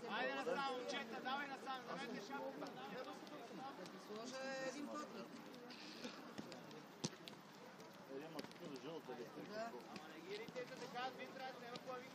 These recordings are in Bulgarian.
Айде насам, момчета, давай насам, давайте шапката. Да ти сложа един платник. Ема тук на жълта ли? Да. Ама не ги ритейте така, ви трябва да няма плавин.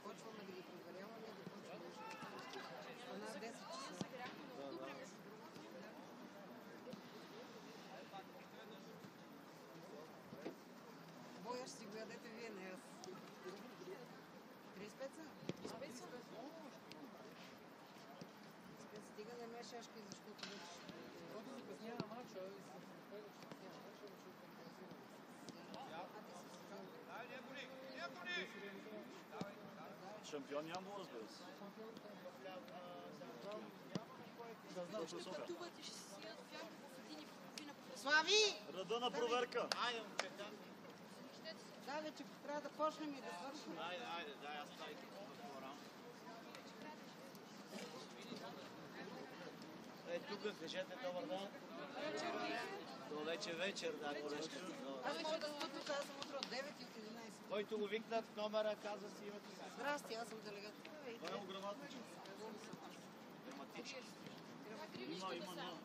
Почваме да ги проверяваме, да почваме. На 10 часа. Боя ще си го ядете вие, не аз. 35 са? 35 са? Стига не ме шашки, защото вече ще... Когато закъснява мача и се предполага, че закъснява мача, Шампион Ямбол, разбира се. Ще пътуват и ще си сидят в Ямбол в 1:30 по Слави! Ръда на проверка. Айде, момчета. Да, вече трябва да почнем и да свършим. Айде, дай, аз ставих по-рано. Ей, тук кажете добър ден. То вече вечер, да, колежка. Аз мога да спа тук, аз съм утре от 9 и от 11. Който го викнат в номера, казва си името си. Здрасти, аз съм делегат. Това е ограматичен. Граматически. Има, но.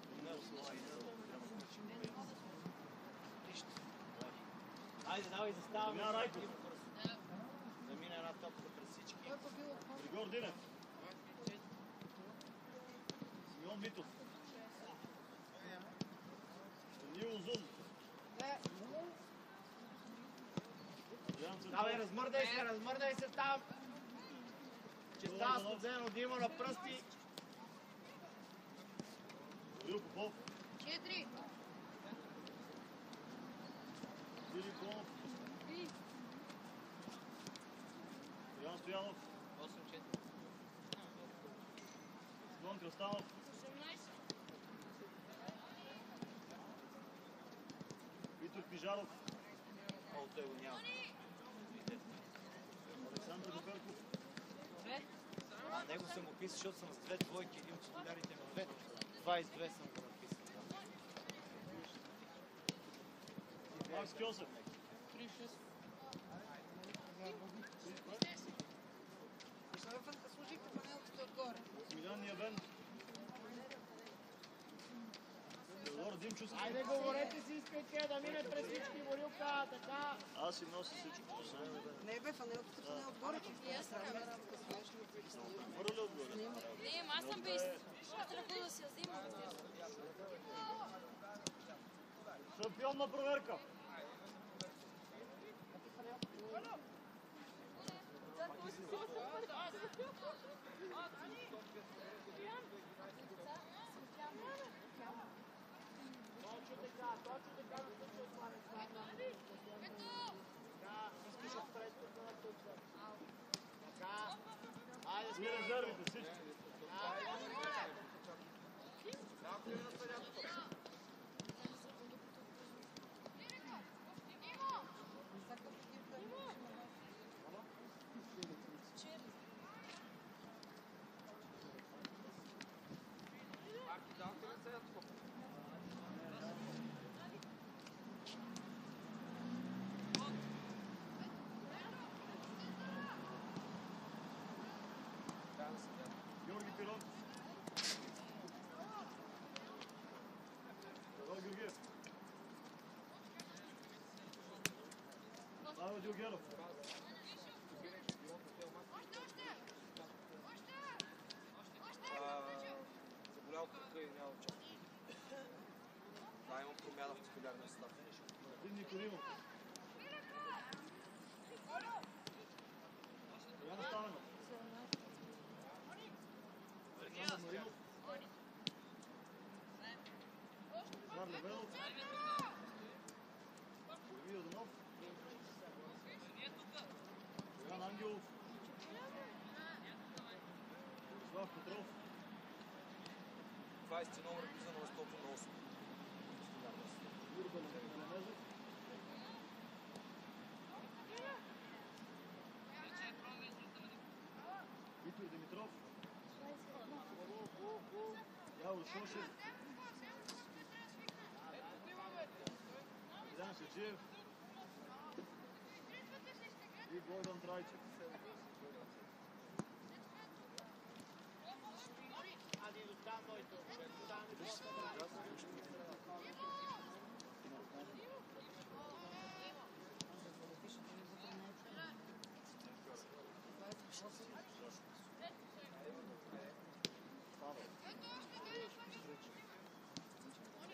Айде, давай, заставаме. Дамян Райков. Да мине една топка през всички. Григор Динев. Симеон Митов. Станил Озун. Давай, размърдай се там. Че става студено, да има на пръсти. Борил Попов. 4. Филип Бонов. 3. Стоян Стоянов. 8-4. Склон Кръстанов. 18. Витор Пижаров. О, той го няма. Александър Буперков. 2. А него съм описал, защото съм с 2 двойки, един от столярите на 2. 22 съм го написал. Макс Кьосев. 3-6. Служихте панелките отгоре. Смилян Ниявен. Теодор Димчовски. Айде, говорете си, искайте да мине през всички, Борилка, така. Аз си нося всичко. Не бе, фанелките поне отгоре. Върля отгоре. Не, аз съм без. Аз трябва да си я взимам. Шампион на проверка. Точно така, да се отваря това. Така, искаш отпред тук на тук. Така. Айде, И резервите всички. Георги Пирон. Павел Георгиев. Павел Дилгеров. Заболял кръка и няма участие. Да, имам промяна в титулярния състав. Мартин Никодимов. Яна Стаменов. Александър Маринов. Звар Левелов. Сергей Йорданов. Пакиов. Слав Петров. 20 номер влиза на местото на 8. Юрба Немезов. Виктор Димитров. Явор Шошев. Илян Хаджиев. И Богдан Трайчев.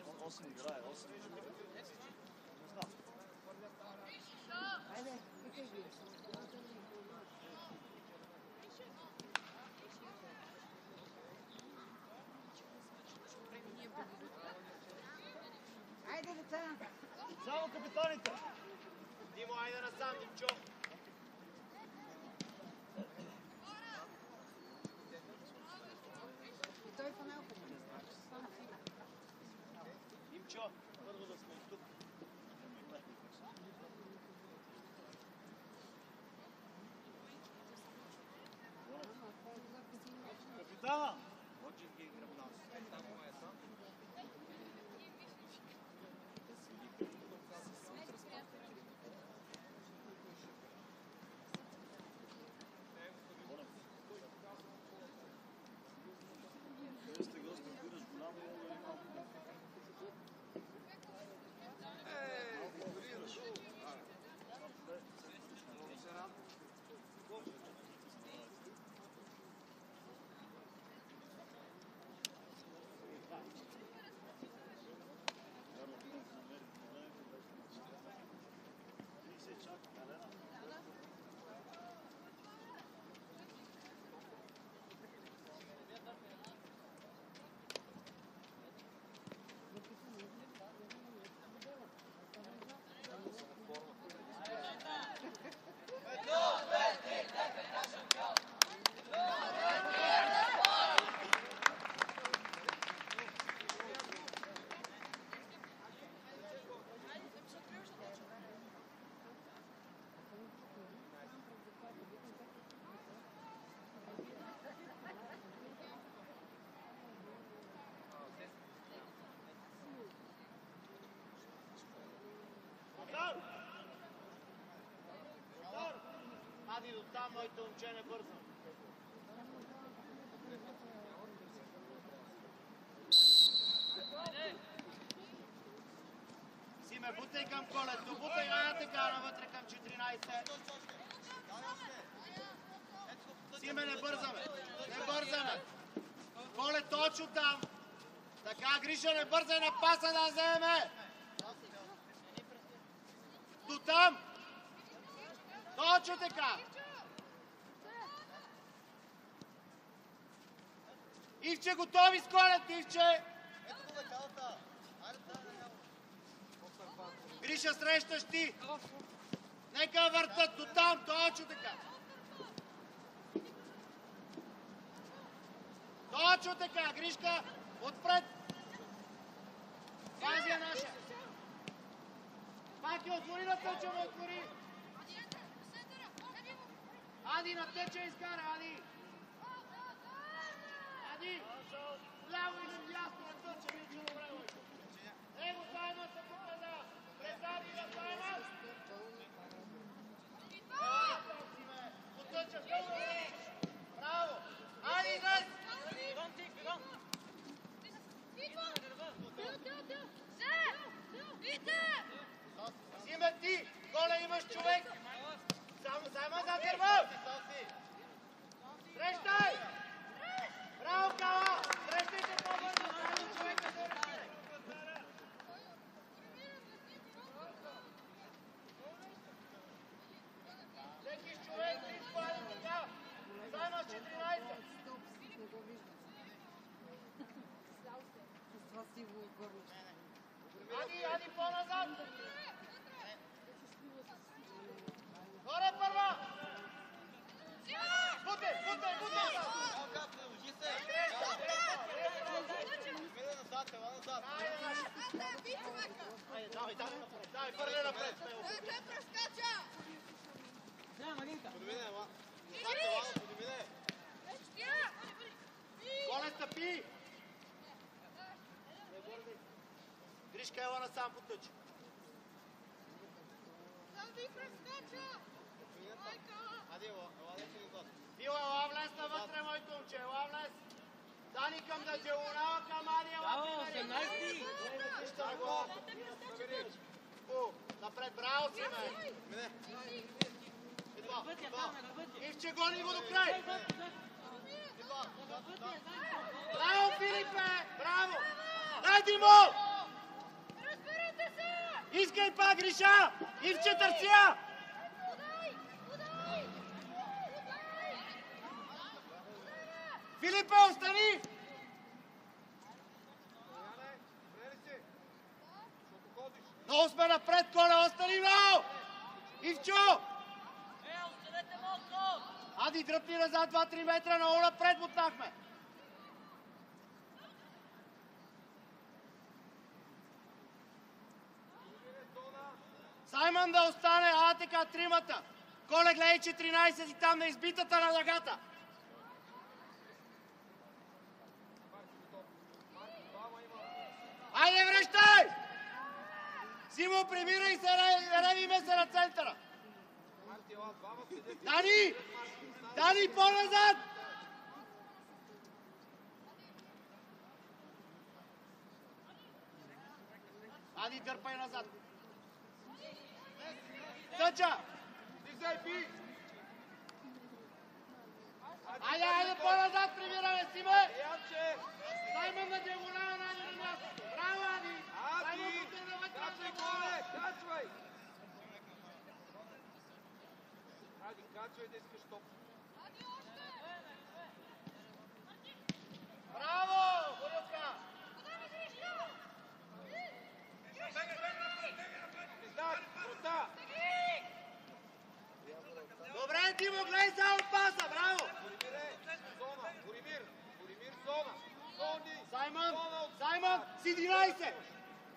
Он 8 играе, 8 играе. Не знам. Айде, викай ги. Айде, деца! Само капитаните! Димо, айде насам, Димчо! И той в малко. Димчо, първо да сме тук. Капитана! Роджер ги игра нас. Там е сам. Вие сте го стартираш голямо и малко. Ади до там, моето момче не бърза. Симе, бутай към колето, бутай така навътре към 14. Симе, не бързаме, не бързаме. Коле точно там. Така, Гриша, не бързай на паса да вземе. До там. Точно така. Ивче, готови с колет, Ивче. Гриша, срещаш ти. Нека въртат до там, точно така. Точно така, Гришка, отпред. Тази е наша. Паки, отвори на тъча, му отвори. Ади, на тъча изкара, Ади. Ади, ляво или влясно на тъча, вие че добре, Лойко. Его, таймът се показа. През Ади на таймът. По тъча, браво. Ади, дъс. Симе ти, Коля, имаш човек. Само за гърба. Срещай! Браво, Кала! Срещайте по-бързо, само човека да ръчи. Всеки човек, ти спали така. Займаш 14. Стоп, не го виждам. С това сиво горло. Ади, по-назад! Горе първа! Вика, ела насам по тъч. Фил, ела влез навътре, моето момче, ела влез. Дани към да джелунава, към Ани, ела ти наред. Нищо на главата. Напред, браво си, бе. Ивче, гони го до край. Браво, Филипе, браво. Дай, Димо! Искай пак, Гриша! Ивче, търция! Филипе, остани! Много сме напред, Коля, остани много! Ивчо! Ади, дръпни назад 2-3 метра, много напред бутнахме! Саймън да остане, така, тримата! Коля, гледай 14 си там на избитата на дъгата! Айде, връщай! Симо, премирай се, редиме се на центъра! Дани! Дани, по-назад! Ади, дърпай назад! Тъча! Айде, по-назад премираме, Симе! Саймън на диагонала на Ади на мястото! Браво, Ади! Саймън потърна вътре! Качвай! Ади, качвай да искаш топ. Браво! Борюка! Добре, Тимо, гледай само паса! Браво! Боримир, зона! Саймън, с 11!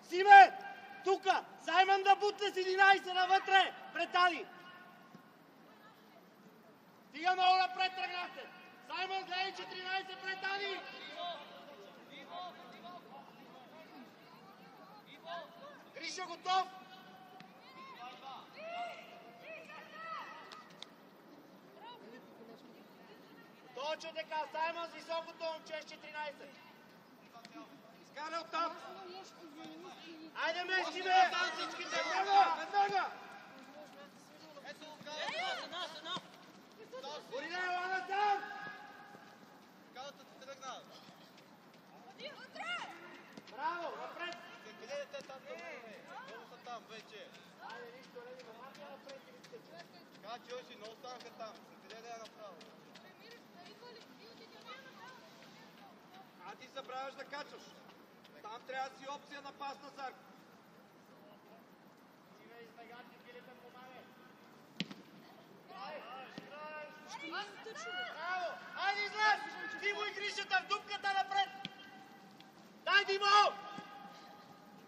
Симе! Тука! Саймън да бутне с 11 навътре! Пред Али! Стига много напред тръгнахте! Саймън, гледай 14 пред Али! Гриша, готов! Точно така, Саймън с високото момче с 14. Изкарай оттам! Айде, мешки, бе! Всичките! Веднага! Борина, ела насам! Калата ти тръгна. Браво, напред! Къде е те там? Много са там вече. Айде, нищо, Леди, махте напред и вижте. Така, че още много останаха там. Къде да я направо? А ти забравяш да качваш. Там трябва да си опция на пас на Зарко. Симе, избегати, Филипе, помагай. Браво! Айде, излез! Димо и Гришата в дупката напред! Дай, Димо!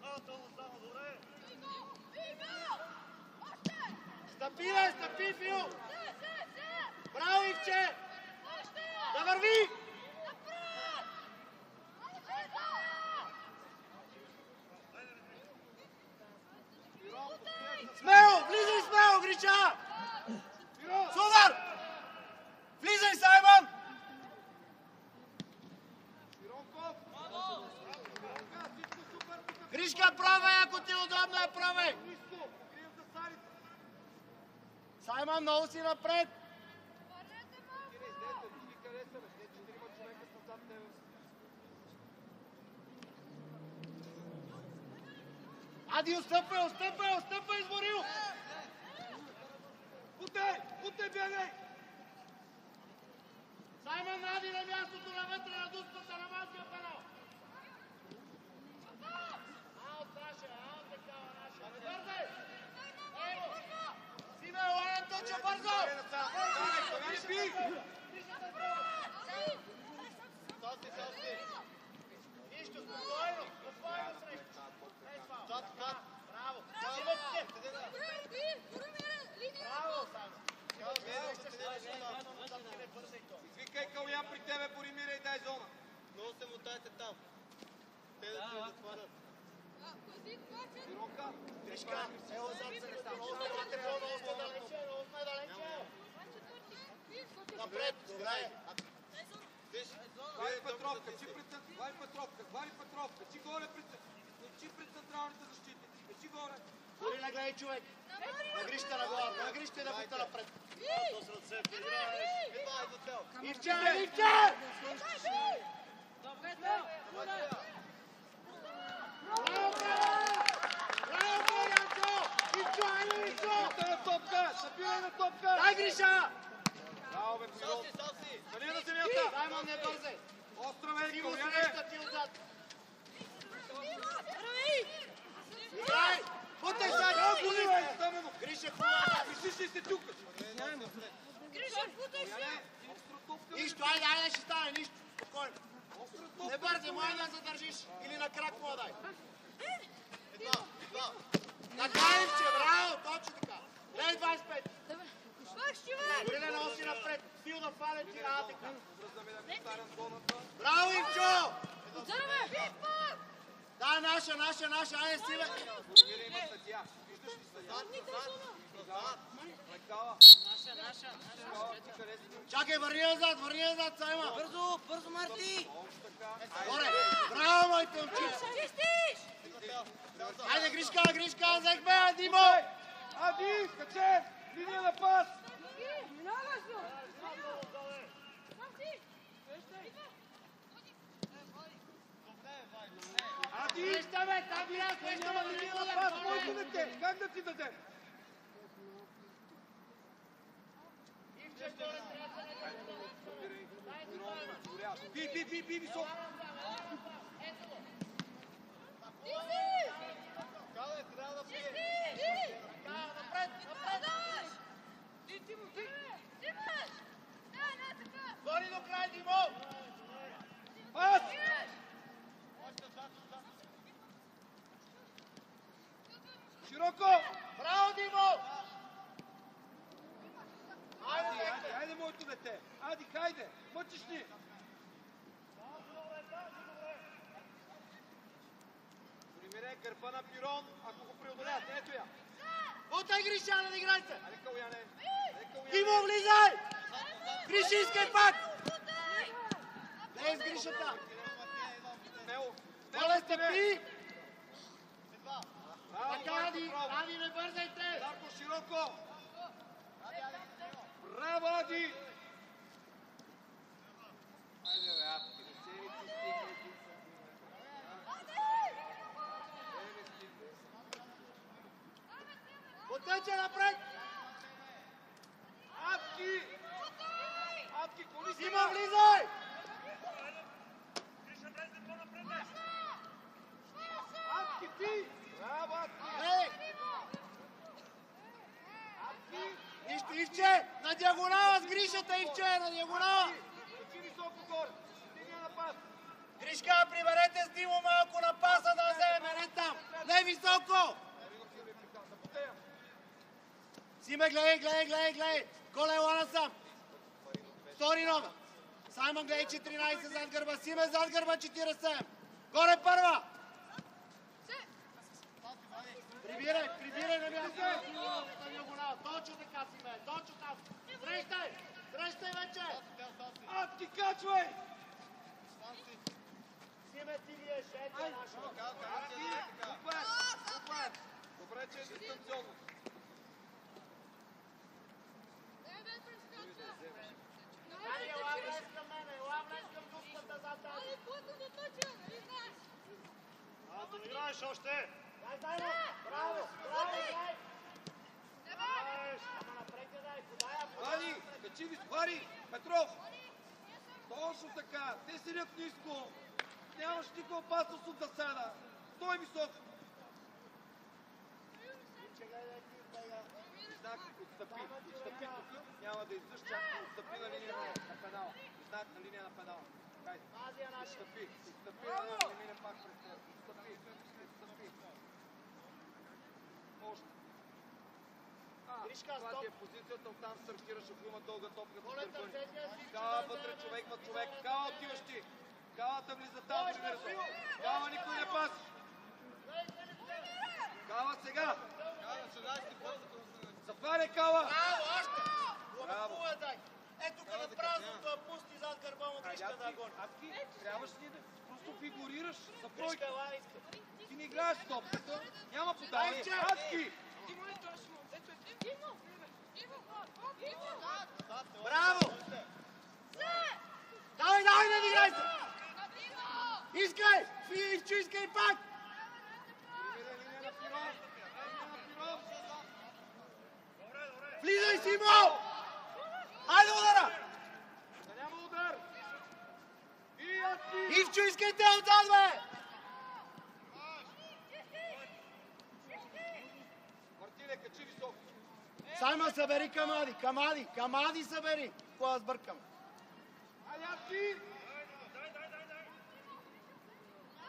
Само, добре. Стъпи, бе, стъпи, Фил! Браво, Ивче! Да върви! Смело! Влизай смело, Грича! Супер! Влизай, Саймън! Гришка, пробвай, ако ти е удобно, пробвай! Саймън, много си напред! Ади, отстъпвай, изморил! Бутай, бягай! Саймън, Ади на мястото навътре на дуспата на малкия пенал! Аут, Наше, аут такава, Наше! Бързай! Ево! Симе, Лоян, точа бързо! Нищо, спокойно срещу! Браво! Браво, Извикай Калян при тебе, Боримира, и дай зона. Много се мутайте там. Те да ти захванат. напред. Добре. Глави Петровка, Глави Петровка, чи горе пред централните защити. Чи горе. Горина, гледай човек. Нагрища на главата, нагрища да бута напред. Ивче, Ивче! Браво, Янчо! Ивчо, айде, Ивчо! Напирай на топка! Дай, Гриша! Браво, бе, Мирон! Стани на земята! Саймон, не бързай! Остро, Ти го Венко, среща ти отзад! Играй! Бутай сега! Гриша, хубава! Вижиш ли се тук? Нищо, айде, айде, ще стане, нищо. Спокойно. Не бързи, може да задържиш. Или на крак му дай. Така, Ивче, браво, точно така. Гледай 25. Горина, носи напред. Фил да фаля ти на атика. Браво, Ивчо! Да, наша, айде, си, бе. Има съдия. Виждаш ли съдия? Наша. Чакай, върни назад, Сайма. Бързо, Марти! Горе, браво, моите момчета. Айде, Гришка, взехме, Димо! Ади, каче! Линия на пас! Ади! Среща, бе, там бия, среща, бе, Линия на пас, който дете! Как да ти даде? Би, високо! Гори до край, Димо! Пас! Широко! Браво, Димо! Айде, моето дете! Хайде! Мъчиш ни! Примере гърба на Пирон, ако го преодолят. Ето я! Бутай, Гриша, да играйте! Айде, Калуяне! Димо, влизай! Гриши, искай пак! Не из Гришата! Оле, стъпи! Така, Ади, не бързайте! Дарко, широко! Браво, Ади! Айде, бе, Ади, не се ли ти стигне? Потече напред! Апки, коли си! Димо, влизай! Апки, ти! Браво, Апки! Ей! Нищо, Ивче! На диагонала с Гришата, Ивче! На диагонала! Качи високо горе! Линия на пас! Гришка, приберете с Димо малко на паса да вземе, не там! Не високо! Симе, гледай! Кола ела насам! Втори номер! Саймон, гледай 14 зад гърба! Симе, зад гърба 47! Горе първа! Прибирай на място! На диагонала! Точно така, Симе! Точно там! Срещай вече! Апки, качвай! Симе, ти виеш! Ето е нашо! Супер! Добре, че е дистанционно. Ай, ела влез към мене! Ела влез към дупката зад тази! Играеш още! Дай! Браво! Дай! Ама напред дай! Подай! Али, качи ви свари! Петров! Точно така! Те седят ниско! Нямаш никаква опасност от засада! Стой високо! Знак, отстъпи тук, няма да излъж, чак отстъпи на линия на педала. Знак на линия на педала. Отстъпи на линия пак през теб. Отстъпи. Още. Гришка, Това стоп! ти е позицията, оттам стартираш, ако има дълга топка. Моля, търсете! Кала вътре, човек. Кала отиваш ти. Калата влиза там, примерно. Кала никой не паси. Кала сега. Затваряй, Кала. Браво, още! Браво. Дай! Ето тук на празното я пусти зад гърба му Гришка да гони. Адки, трябваше ли да просто фигурираш за бройка? Гришка, ела иска. Ти не играеш топката, няма подаване. Айче! Адки! Браво! Давай, давай, не играй се! Искай! Ивчо, искай пак! Влизай, Симо! Хайде удара! Да няма удар! И Адки! Ивчо, искайте отзад, бе! Мартине, качи високо. Сайма, събери камади, камади събери! Кога да сбъркам? Айде, Адки!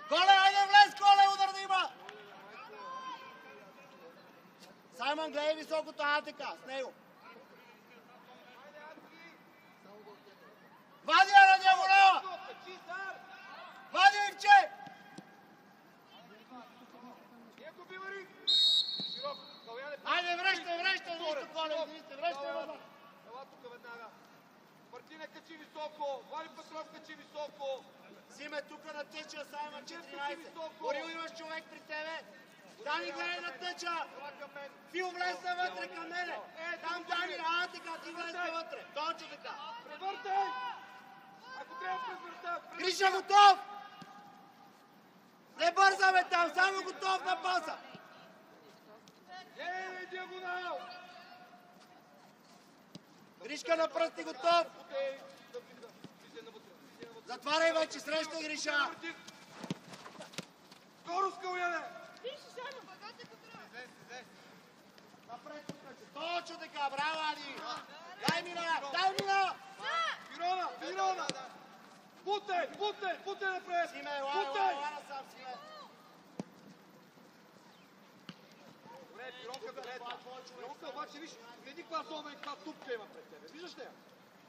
Коле, айде влез, Коле, удар да има! Саймон, гледай високото АТК, с него. Вади я на диагонала! Качи, Сар! Вади, Ивче! Ето бивари! Широко, Каляне! Айде, връщай, нищо, Коле, връщай назад! Ела тук веднага. Мартине, качи високо. Вали Петров, качи високо. Симе тук на тъча, Саймон 14. Борил, имаш човек при тебе. Дани, гледай на тъча. Ела към мен. Фил, влезна вътре към мене. Там Дани, така, ти влезна вътре. Точно така. Превъртай! Ако трябва превъртай! Гриша, готов! Не бързаме там, само готов на паса. Диагонал! Гришка на пръсти, готов. Окей, да влиза. Влизай навътре. Затваряй вече, среща Гриша. Скоро, Скаляне! Напред, точно така, браво, Ади. Дай мина! Мирона! Бутай напред! Симе, ела насам, Симе. Добре, Пиронка да лета. Пиронка обаче, виж, гледи каква зона и каква тупка има пред тебе. Виждаш ли я?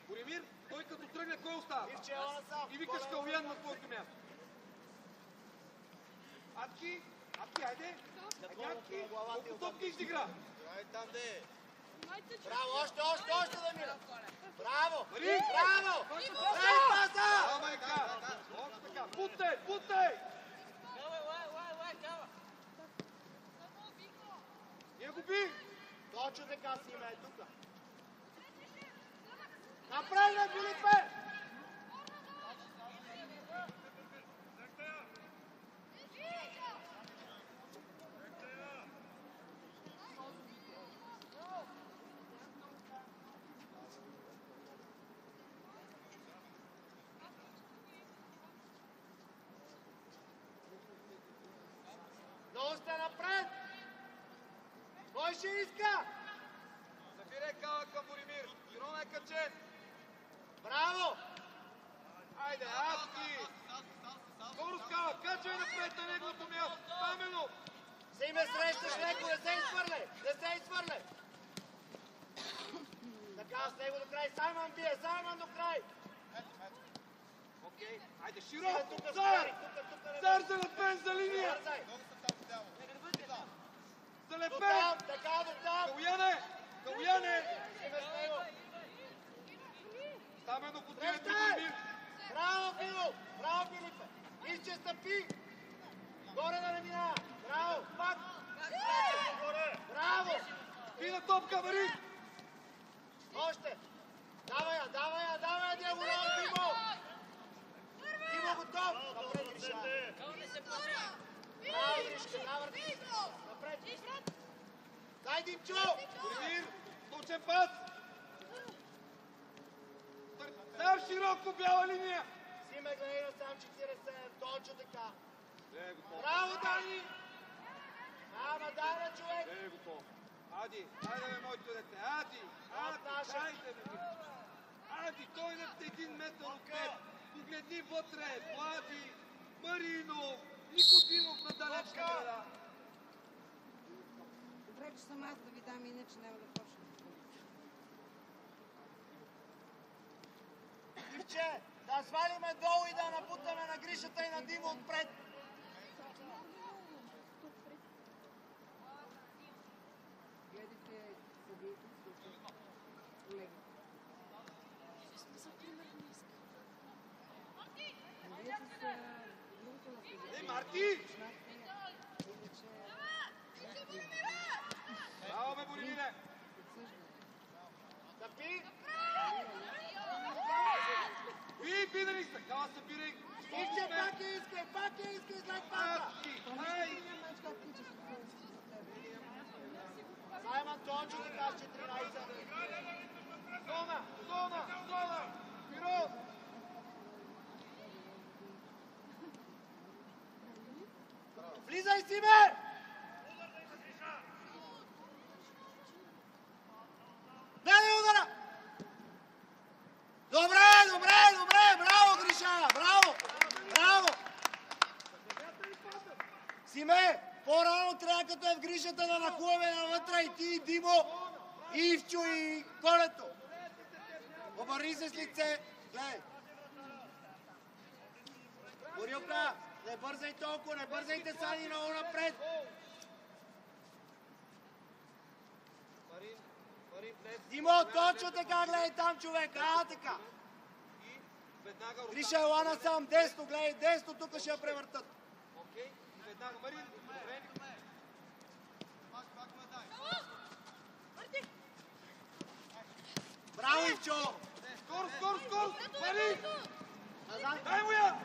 Боримир, той като тръгне, кой остава? Ивче, ела насам. И викаш Калян на твоето място. Адки, айде! Адки, колко топки изигра? Браво, още да мина. Браво! Мари! Браво! Дай паса! Майка! Още така, бутай! Я го би! Точно така, Симе, е тук. Напред, Филипе! Много сте напред! Кой ще иска? Забирай кала към Боримир. Ирона е качен. Браво! Айде, Адки! Скоро скала, качай напред на неговото място. Памено! Симе, срещаш леко, не се изхвърля! Така, с него до край, Саймон бие, до край! Окей, айде, Симе, широко! тук Зар! не Зар залепен за линия! бързай! Залепен! Така, до там! Каляне! Симе с него! Стамено подбира ти Срещай! Боримир. Браво, Фило! Браво, Филипе! Изче стъпи! Горе да не минава! Браво! Пак! Браво! Пина топка, Мари! Още! Давай я, диагонал, Димо! Димо готов! Напред, Гриша! Браво, Гришка, навърти се! Напред! Дай, Димчо! Боримир! Точен пас! Дар широко, бяла линия! Симе, гледай на сам 47, точно така! Не е готов. Браво, Дани! Ама, дай на човек! Не е готов. Ади, айде бе, моето дете. Ади, наша. айде бе. Ади, той на 1 метър от теб. Погледни вътре. Влади, Марино, Никодимов на далечка гледа. Добре, че съм аз да ви дам, иначе няма да почна. Ивче, да свалиме долу и да напутаме на Гришата и на Димо отпред! Гледайте съдиите, колеги. ти! Иначе... Браво, бе, Боримире! Стъпи! Би, да листа! Кала събирай! Искай, пак искай след пака! Ай! Няма мач как тичаш от колесото за тебе. Саймън точно така с 14. Зона! Пирот! Влизай си, бе! Дай удара! Добре! Браво, Гриша! Браво! Симе, по-рано трябва като е в грижата да нахуваме навътре и ти, и Димо, и Ивчо, и Колето. Обърни се с лице. Гледай. Борилка, не бързай толкова, не бързайте сани много напред. Димо, точно така, гледай там човек, така. Гриша, ела насам, десно, гледай, десно, тук ще я превъртат. Окей, веднага, Марин, добре. Браво, Ивчо! Скоро! Марин! Назад! Дай му я!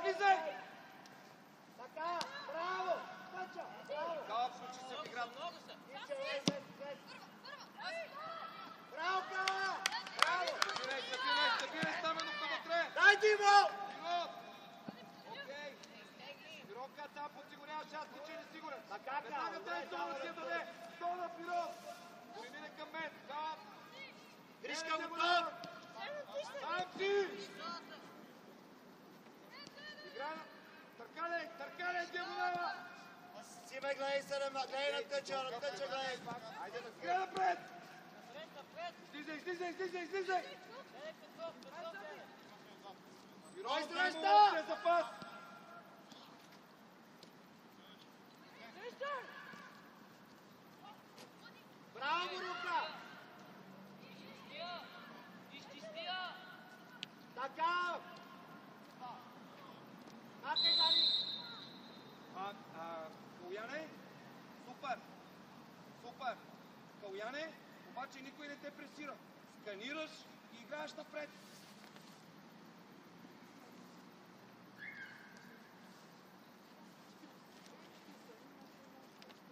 Влизай! Така, браво! Пъча, браво! Кала, включи се в играта. Браво, Кала! Браво! Събирай, Стаменов навътре! Дай, Димо! Пирот! Окей! Пирот, когато там подсигуряваш, аз ти че не сигурен. Така, Веднага дай зона си я даде! Зона, Пирот! Премине към мен! Кала! Гришка, готов! Дай си! Игра! Търкале, диагонала! Симе, гледай се, гледай на тъча, гледай. Айде, игра напред! Излизай! Кой Пирот, дай му среща? лъчния запас! Браво, Борилка! Така! Накай, Дани! Калуяне, супер. Калуяне, обаче никой не те пресира. Сканираш и играеш напред.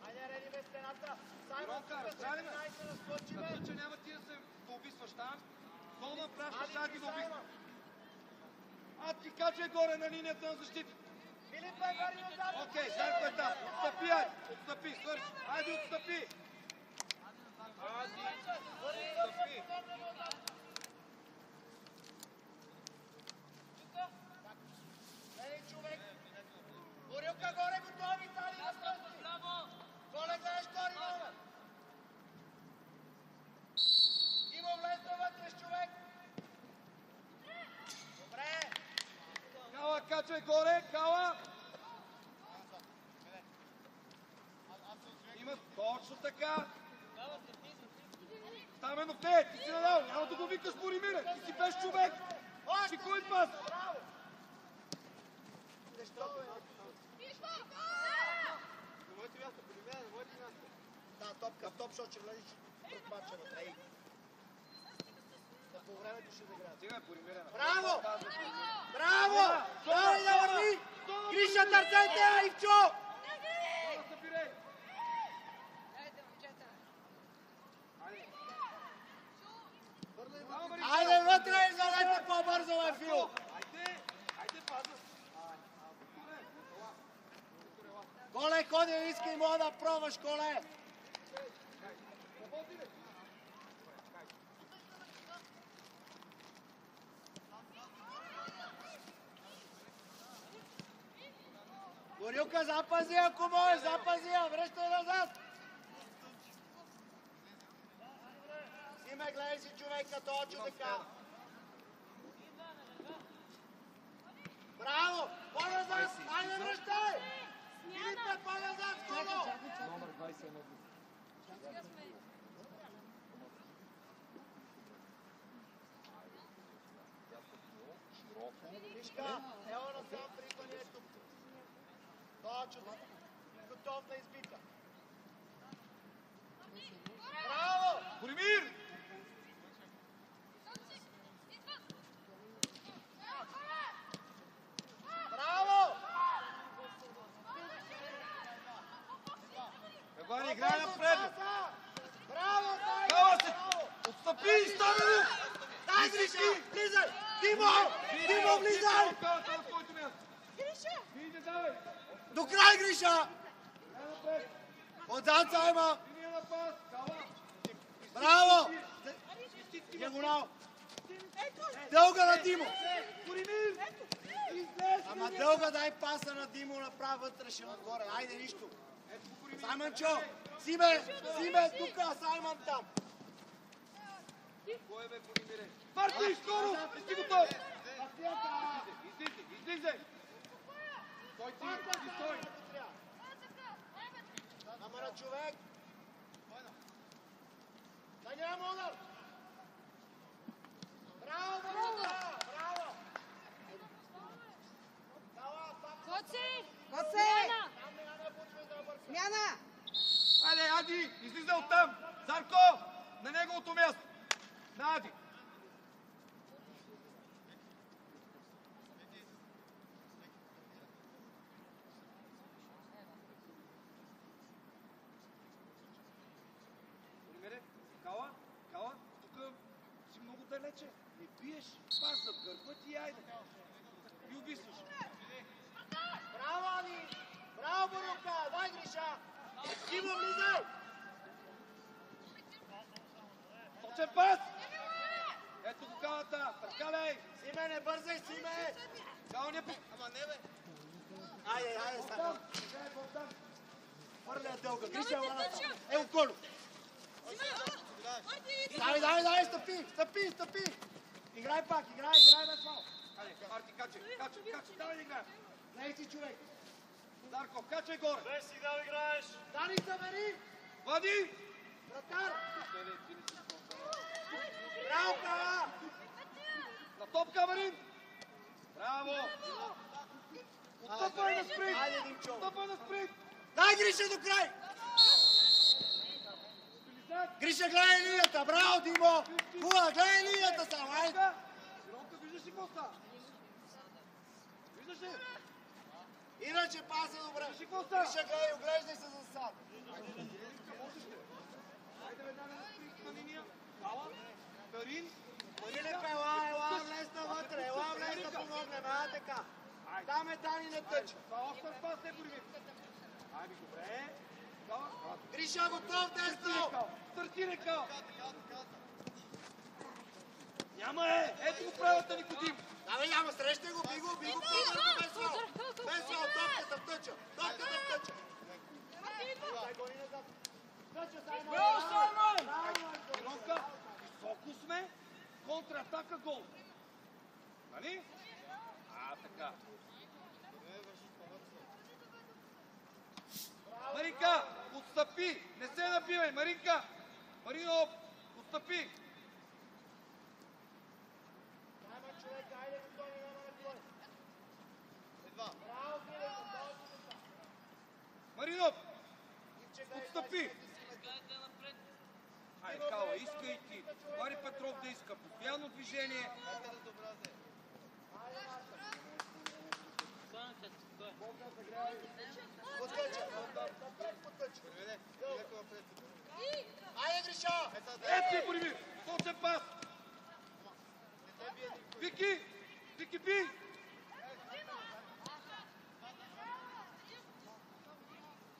Айде, реди без стената! Пиронка, разбрали ме? Като че няма ти да се доубисваш там, зона пращаш, аз ги доубисвам. Аз ти качай горе на линията на защита. Филипе, върни отзад! Окей, заедно е там. Отстъпи, свърши. Айде, отстъпи. Ей, човек! Борилка, горе, готови, Дани, на пръсти! Коле, гледаш втори номер! Димо, влезна вътре с човек! Добре! Кала, качай горе, Кала. Има точно така. Стаменов, ти си надал, няма да го викаш Боримире, ти си без човек. Си кой пас? Да, топка, топ, защото ще влезеш пред матча на трей. По времето ще заград. Сега е Боримире. Браво! Браво! Горе да върви! Гриша, търсете, Ивчо! Събирай. Айде вътре и залете по-бързо, бе, Фил! Айде, паза. Коле, ходи, искай мога да пробваш, Коле! Борилка, запази, ако можеш, запази, връщай назад! Симе, гледай си човека, точно така! Браво! По-назад! Айде, връщай! Филипе, по-назад, скоро! Гришка, ево насам при Ивания тук. Точно. Готов на избита. Браво! Боримир! Браво! Евани, играй напред! Браво, Кава се! Браво! Отстъпи и стане ли! Дай, Гришки! Влизай! Димо! Димо, влизай! Кава на твоето място! Видите, давай! До край, Гриша! Играй напред! Отзад, Сайма! Линия на пас! Кава! Браво! Диагонал! Дълга на Димо! Боримир! Излез! Ама дълга дай паса на Димо, направи вътрешен отгоре. Айде, нищо. Саймънчо! Симе! Симе, тук, Саймън там! Кой бе, Боримире? Марти, скоро! Не си готов! Излизай! Стой ти, стой! Ама на човек! Да няма удар! Браво, браво! Браво! Коци! Коце! Смяна! Айде, Ади! Излизай оттам! Зарко! На неговото място! На Ади! Боримире, Кала, тук си много далече. Не биеш, пас зад гърба ти, айде. И обисваш. Браво, Ани! Браво, Борука! Дай, Гриша! Димо, влизай! Точен пас! Ето го Калата, прекаляй! Симе, не бързай, Симе! Кала не пуска. Ама не, бе! Айде, айде, Саймън! Хвърля дълга, Гриша, ела на там! Ево, Колю! Давай, стъпи! Играй пак, играй без малко! Айде, Марти, качай, давай да играем! Не си човек! Зарко, качай горе! Бе си да играеш! Дани, замери! Влади! Вратар! Браво, Кала! На топка, Марин! Браво! Отстъпвай на спринт! Айде, Димчо! Отстъпвай на спринт! Дай, Гриша, до край! Гриша, гледай линията! Браво, Димо! Хубава, гледай линията само, айде! Сиронка, виждаш ли какво става? Виждаш ли? Иначе паса добре! Виждаш ли какво става? Гриша, гледай, оглеждай се за сад! Айде веднага на спринт на линия. Кала, Карин, Филип, ела, влез навътре, влез да помогнем, така. Там е Дани на тъч. това още пас не Боримир. Айде, добре. Кала, Гриша, готов, десно! стартирай, Кала. Няма е! Ето го правата Никодим. Давай, няма, срещай го, би го, без фал. Без фал, топката в тъча. Дай, гони назад. Тъча, Саймън. Браво, Саймън! Сиронка, високо сме, контратака гол. Нали? Така. Маринка, отстъпи! Не се набивай, Маринка! Марино, отстъпи! Саймън, човек, айде го, Тони, няма на горе. Браво, Филип, Марино, отстъпи! Айде, Кала, иска и ти. Мари Петров да иска. Постоянно движение. Айде, Гриша! Ето, Боримир! Точен пас! Вики! Вики, би!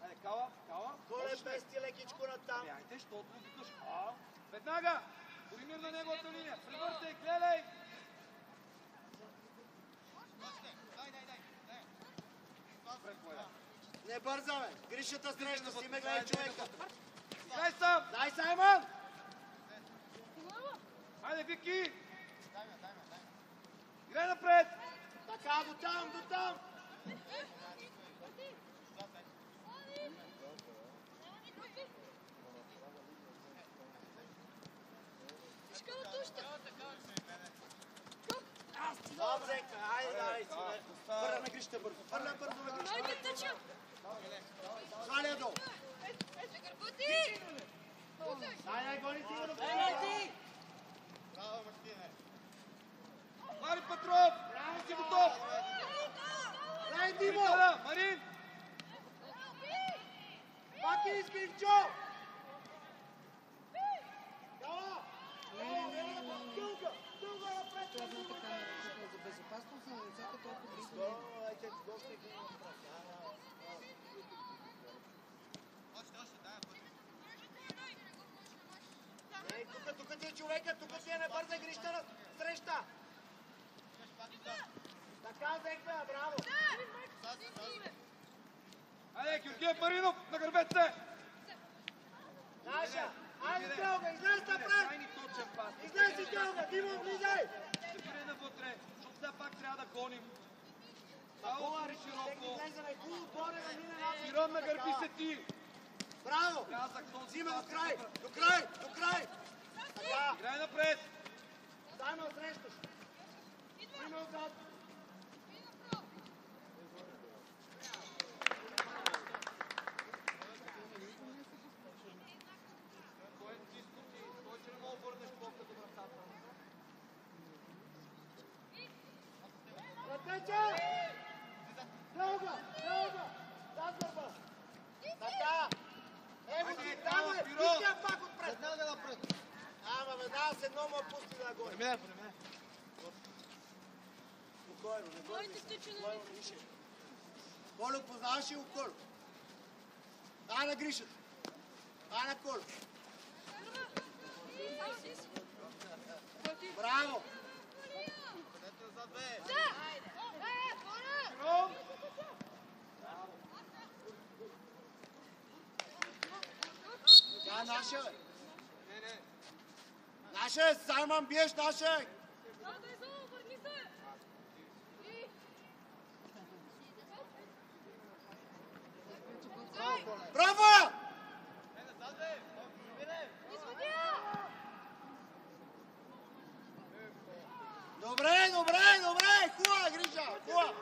Айде, Кала! Горе пести лекичко натам. Айде, защото го викаш. Веднага! Боримир на неговата линия. Превъртай, гледай! Не бързаме. Гришата среща си ме, гледай човека. Играй сам! Дай, Саймън! Айде, Вики! Играй напред! Така, до там! Виж къде още. Добре, айде, давай си. Хвърля на Гришата бързо. Хвърля бързо на Гришата. Айде, тъча! Сваля я долу. Гърбати! Дай, гони си го до Браво, Мартине! Мари Петров! Браво си готов! Дай, Димо! Марин! Пак иска Ивчо! Дала! Дълга! Дълга напред! Черната камера тук за безопасност на лицата толкова близо. Ей, тук ти е човека, тук ти е не бърза Гришта на среща! Така, Зеква, браво! Айде, Георгиев Маринов, на гърбете! Наша! Айде, Телга, излез напред! Крайни точен пас. Излез си, Телга! Димо, влизай! Стъпине навътре, защото все пак трябва да гоним. Само Хубаво, отвори широко. влезаме, хубаво, горе да мине напред. Ирон на гърби се ти. Браво! Казах този Взима пас. до край! До край! До край! Така! Играй напред. Заедно срещаш! Взима отзад! Той е чисто ти. Той, че не мога да върнеш топката до вратата. Пътече! Дълга! Дълга! Зад гърба! Така! Ево ти, там е! Пусти я пак отпред! Веднага да напред. Ама веднага с едно му пусти да горе. Преминай. Спокойно, не бързи Айде, се. тъча на Спокойно, Гриша. Колю, познаваш ли го Колю? Дай на Гришата. Дай на Колю. Браво! Където назад, бе. Ирон! Тя е наша, бе. Не. Наша е, Саймън, биеш, наша е. Браво! Не, назад, бе. Преминай. Добре, добре, добре! Хубава, Гриша, хубава!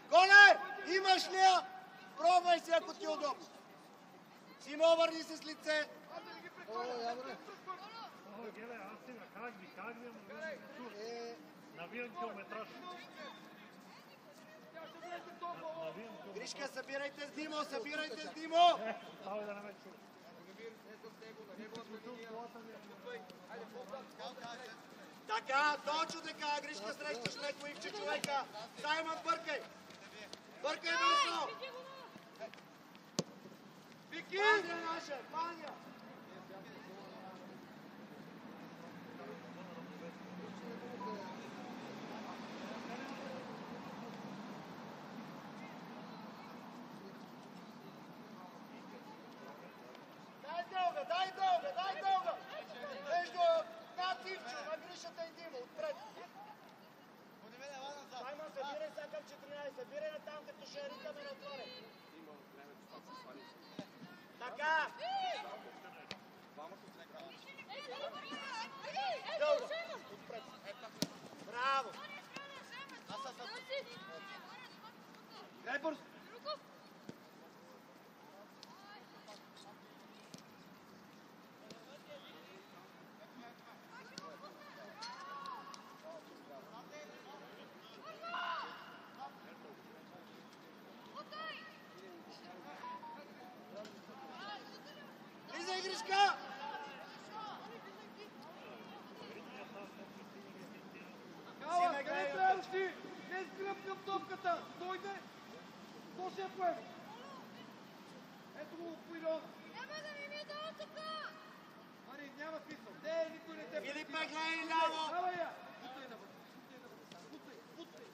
Коле, имаш ли я? Пробвай си, ако ти е удобно. Симо, върни се с лице. Гледай, аз си на как ви навиjan километраж. Гришка, събирайте с Димо, събирайте с Димо! Ставай да не ме чуеш. Така, точно така, Гришка, срещаш леко Ивче човека. Саймън, бъркай! Бъркай весно! Вики! Пазя наша, пазя! Дай дълга! Между над Ивчо, на Гришата и Димо, отпред. Саймън, събирай сега към 14, събирай на там, като ще ритаме на отваря. Така! Дълга! Отпред! Браво! Играй бързо. Влизай, Гришка! Кала, къде трябваш ти? Не изгръбнем топката. Стойте. Какво ще я поеме? Ето го по Ирон. Мари, няма смисъл. Не, никой не те Филипе, пресила. гледай ляво! Давай я. Бутай навътре. Бутай.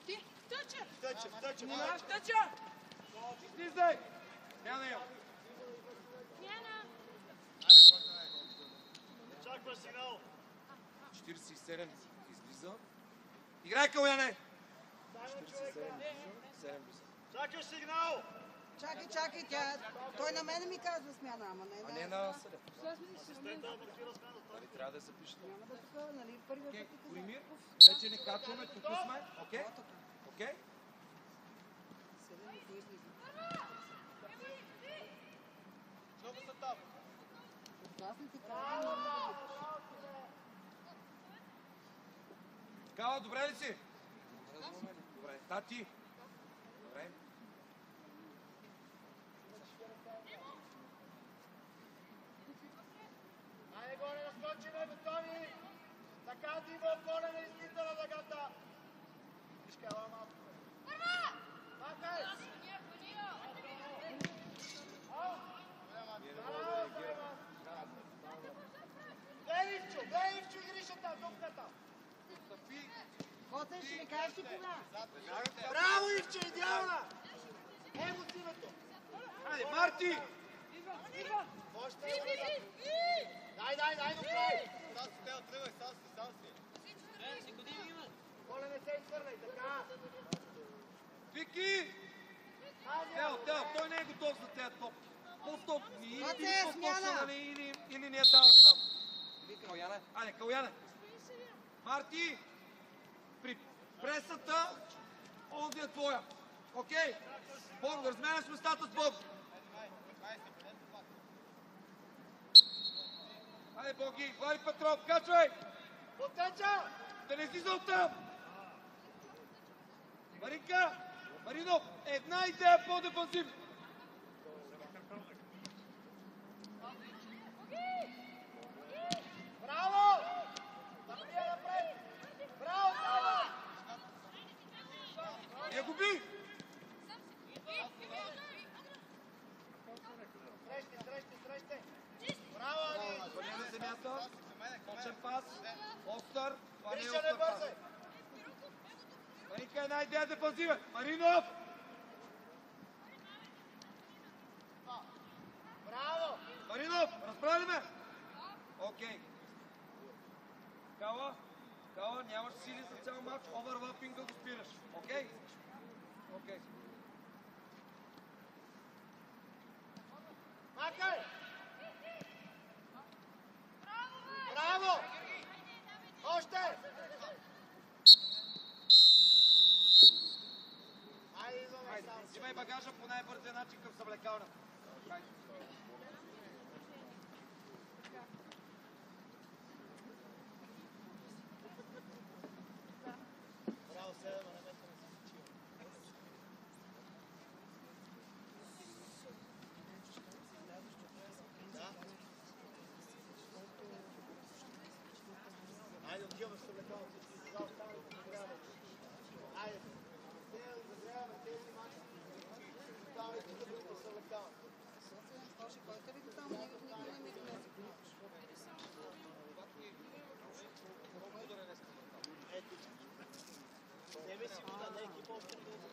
Ти, тъча! Тъче, Наш тъча! Излизай. Няма я. Смяна! Чакваш сигнал. 47 излиза. Играй, Каляне. 7 Чакаш сигнал. Чакай, той на мене ми казва смяна, ама не А не на съда. Нали трябва да я запишете? Няма да тук, нали, първият Окей, път ти каза. Боримир, вече не качваме, тук сме, окей? Окей? Седем и кой излиза. Отгласните карани. Кала, добре ли си? Добре. Тати? Добре. Айде горе да скочиме, готови! Така, Диво, колена излита на дъгата! Вижка, ела малко. Махай! Глей, Ивчо, игришата, дупката! Коте, ще ми кажеш ти кога? Браво, Ивче, идеална! Его с името! Айде, Марти! Още дай до край! Коля, не се изхвърляй, така! Вики! Тео, той не е готов за тези топки. По-стоп ми или по-точно, или не е даваш там. Айде, Каляне. Марти! При пресата, онзи е твоя. Окей? Бог, разменяш местата с Бог. Айде, Боги, Вари Петров, качвай! Потеча! Да не излиза оттам! Маринка! Маринов, една идея по-дефанзивна. Браво! Наприя напред! Браво, браво! Я го би! Срещи! Браво, Ани! Върня на земята, точен пас, остър, това не е Гриша, не остър пас. бързай! Маринка, една идея дефанзивен. Маринов! Браво! Маринов, разбра ли ме? Окей. Кала, нямаш сили за цял матч, оверлапинга го спираш. Окей? Окей. Махай! Браво! Още! Айде, идваме сам. Взимай багажа по най-бързия начин към съблекалната. Хайде. Браво, седем, а не ме се Айде, отиваме в съблекалната. Сега останалите загряваме. Айде. Загряваме тези мачи. Оставаме тук да се съблекалната. Боже, който ви го там, никой не ми гледа. Ето. Вземе си вода, не екипа още не дойде.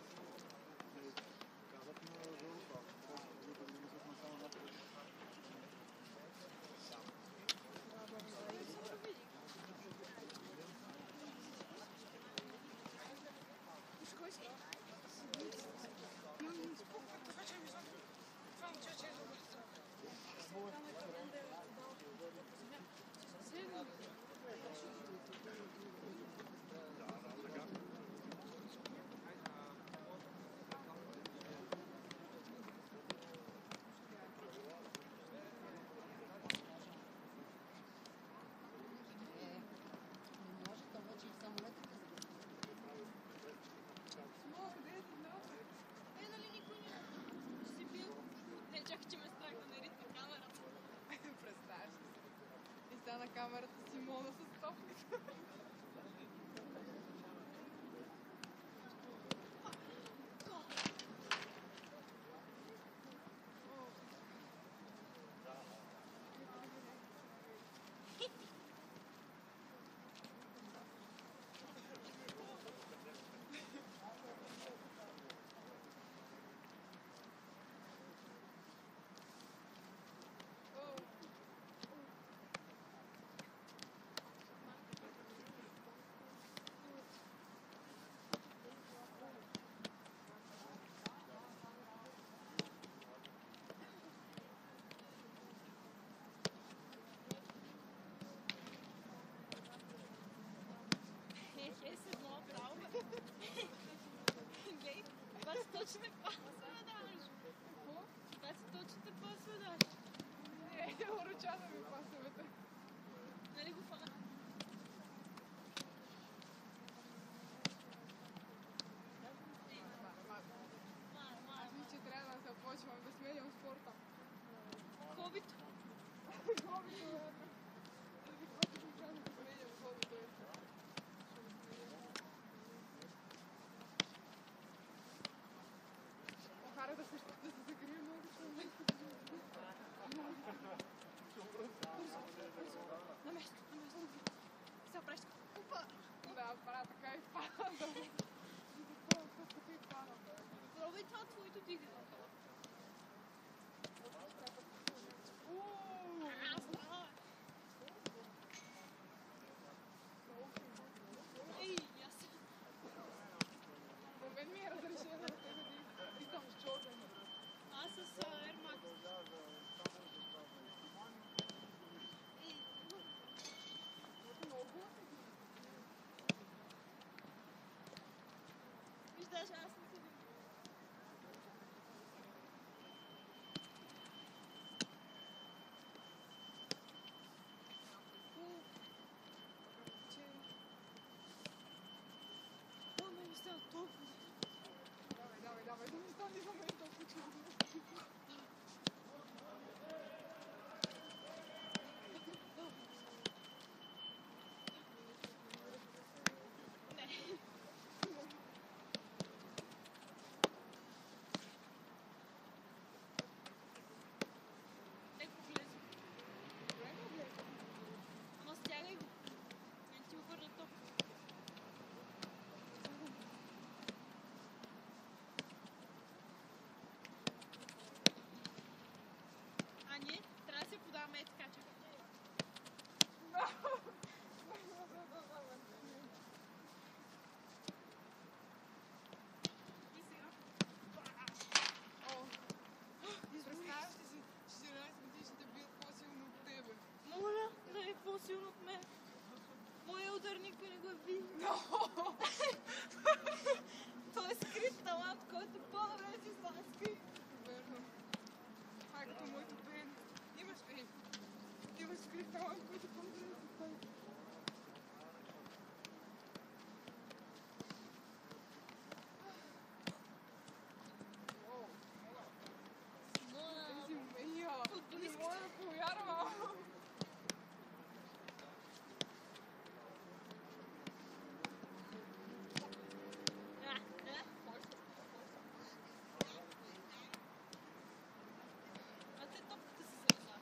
На камерата Симона с топката. точните пасове даш. Това са точните пасове даш. Не, урочана ми пасовете. Нали го фана? Аз мисля, че трябва да започвам да сменям спорта. Хобито. Хобито, да. Просто съм трябва да сменям хобито. Охара да се закрие много човек. На место. Сега правиш купа. Да, правя така и падам. Така и падам. Пробвай това твоето дигане. Ей, аз съм. На мен ми е разрешено да те искам с Джордан. Аз с Air Max. Много. Виждаш, аз не се виждам. Ама ми става толкова. Давай, да ми стане за мен толкова чудно. Леко влезе. Ама стягай го. Не ти обърна топ. А ние трябва да се подаваме така, че. И сега. Представяш ли си, 14 годишните бият по-силно от тебе? Моля, да е по-силно от мен. Моя ударник не го би. Той е скрит талант, който по-добре си става скрит. Верно. Това е като моето бен. Имаш скрит талант, който по-добре си става. Тези умения. Не мога да повярвам. А те топката се залеза.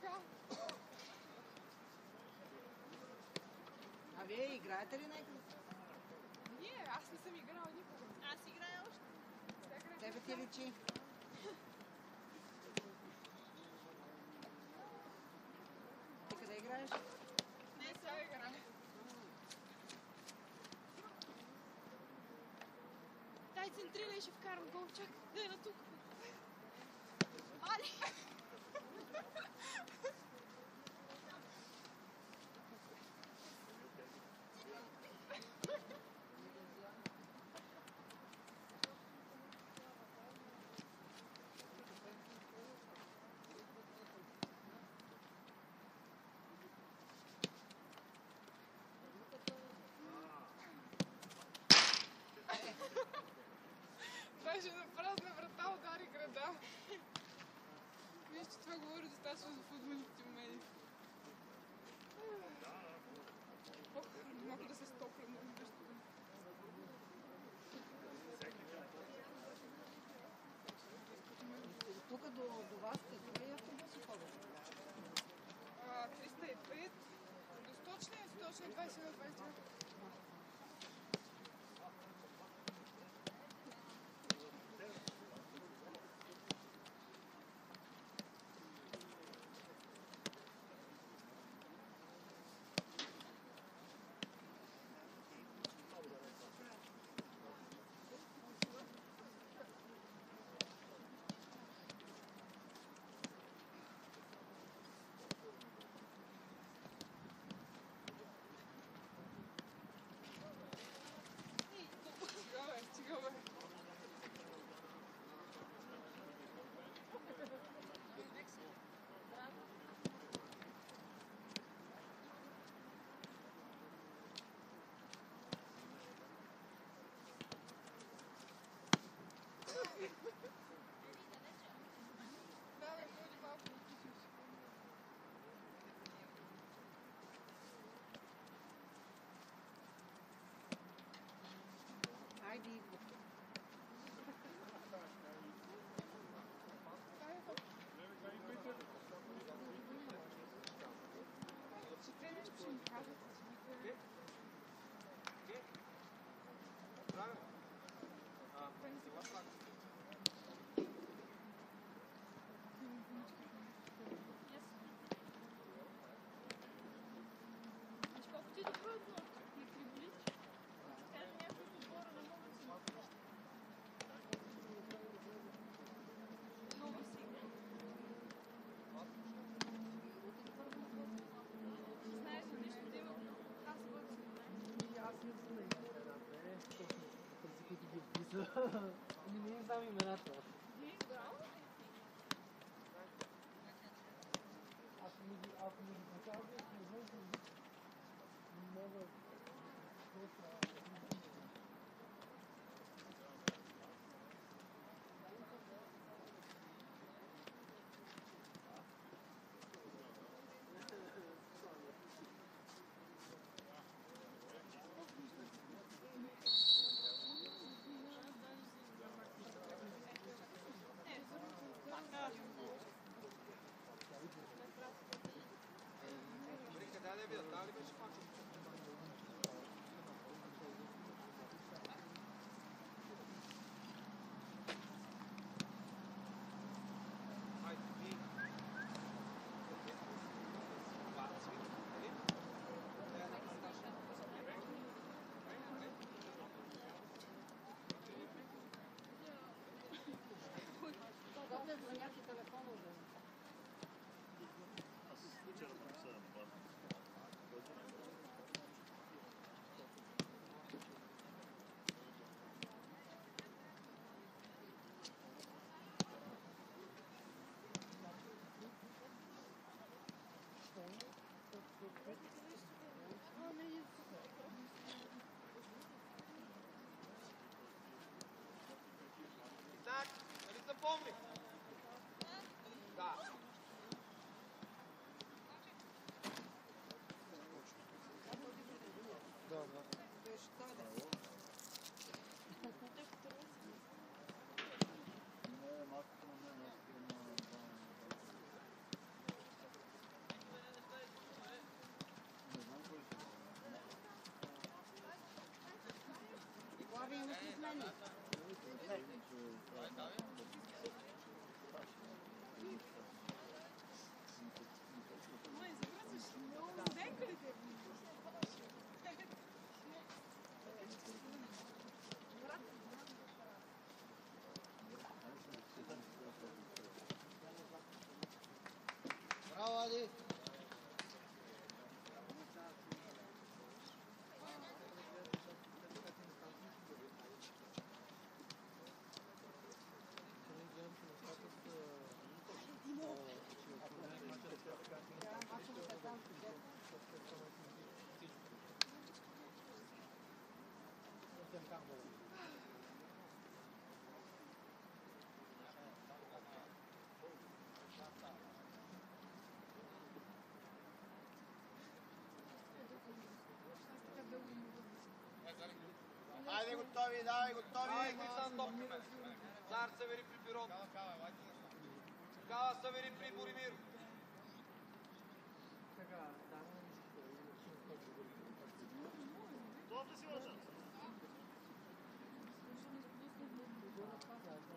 Така. А вие играете ли някъде? Ние, аз не съм играла никога. Аз играя още. Тебе ти личи. Ти къде играеш? Не Сега съм. играя. Дай центрира и ще вкарам гол. Чакай, дай на тук. Али! Даже на празна врата удари града. Виж, че това говори достатъчно за футболистите в мен. Ох, малко да се стопля на виждането. Тук до вас сте и автобуси ходят. 305. До 100 член, 121, 22. Стига, бе. Да, бе, ходи малко. Хайде, идва. Ще те нещо ще ми кажат. Значи колко ти добро е било? Не приболиш? Кажа някой от отбора не могат да си направиш. Много си. Знаеш ли нещо да има? Аз бъдам. Аз не съм на имената, точно тези, които ги описа. Не знам имената. Не е играл? Ако ми ги показваш, не знам, не мога Къде да видят? Да ли беше мачът? Хайде, ви. Баци. Нали? Готвят за някакви телефонове. Вчера написах на база. Так, нали запомни? Да. Беше той да. Май, завързваш много зенка ли те? Браво, Ади! Айде, готови, давай, готови! Сам топкаме. Зар Севери при Пирот. Кава Севери при Боримир. Така, да,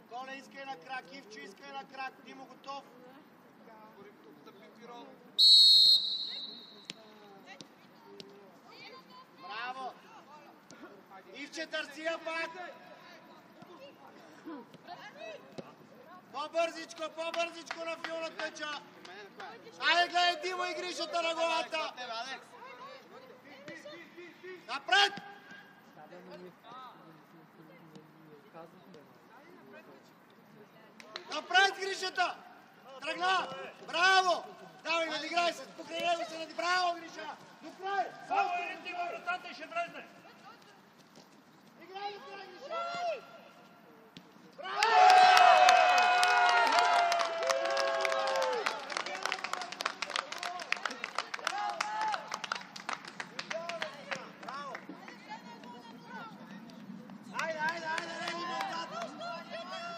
Коля, искай на крак, Ивчо, искай на крак, Димо готов. Стъпи Пирот. Браво! Ивче, търси я пак! По-бързичко на Фиона тъча! Айде, гледай Димо и грижата на главата! Напред! Напред грижата! Тръгна! Браво! Давай, надиграй се! Покрай него се нади! Браво, Гриша! До край! Само един тима вратата и ще влезне. Играй до край, Гриша!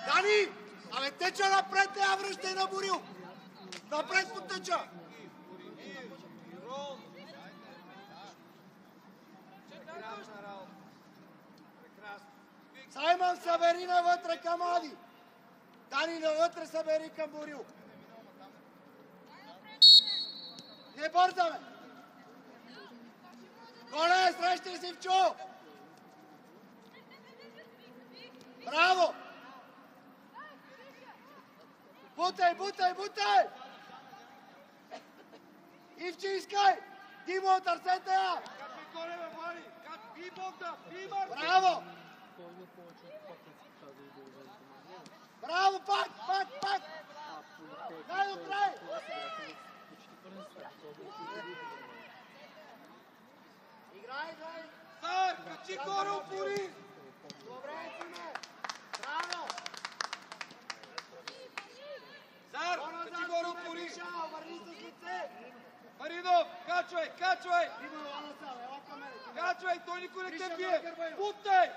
Дани! Абе, теча напред, я връщай на Борил! Напред потеча! Прекрасна работа. Прекрасно. Саймън, събери навътре към Ади! Дани, навътре събери към Борил! Не бързаме! Коле, срещай си в чу! Браво! Бутай! Ивче, искай! Димо, търсете я! Как ми горе, бе, Вали? Как? Би Богдан! Би Марко! Браво! Браво, пак! Дай до край! Играй! Зар, качи горе, опори! Добре, Тиме! Браво! Зар, качи горе, опори! Върни с лице! Маринов, качвай! Димо, ела сам, ела към мене! Качвай, той никой не те Гриша, бие! Гърба има. Бутай!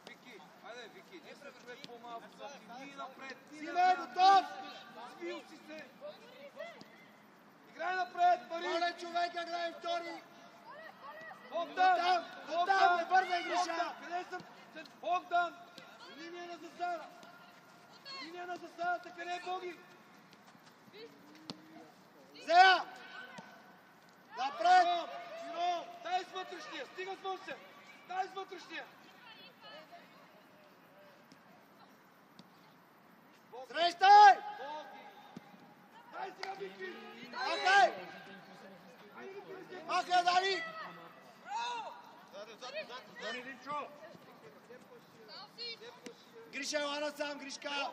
Вики, айде, Вики, ние сме човек по-малко, ние напред, Симе, готов! Свил си се! Играй напред, Марин! Моля човека, гледай втори! Богдан! Богдан, не бързай, Гриша! Къде съм? Богдан! Линия на засадата, къде е Боги? Зея! Напред! Широ! Дай с вътрешния! Стига с външния! Дай с вътрешния! Срещай! Боги! Дай сега, Вики! Махай! Махай, Дани! Тони Димчо. Гриша, ела насам, Гришка!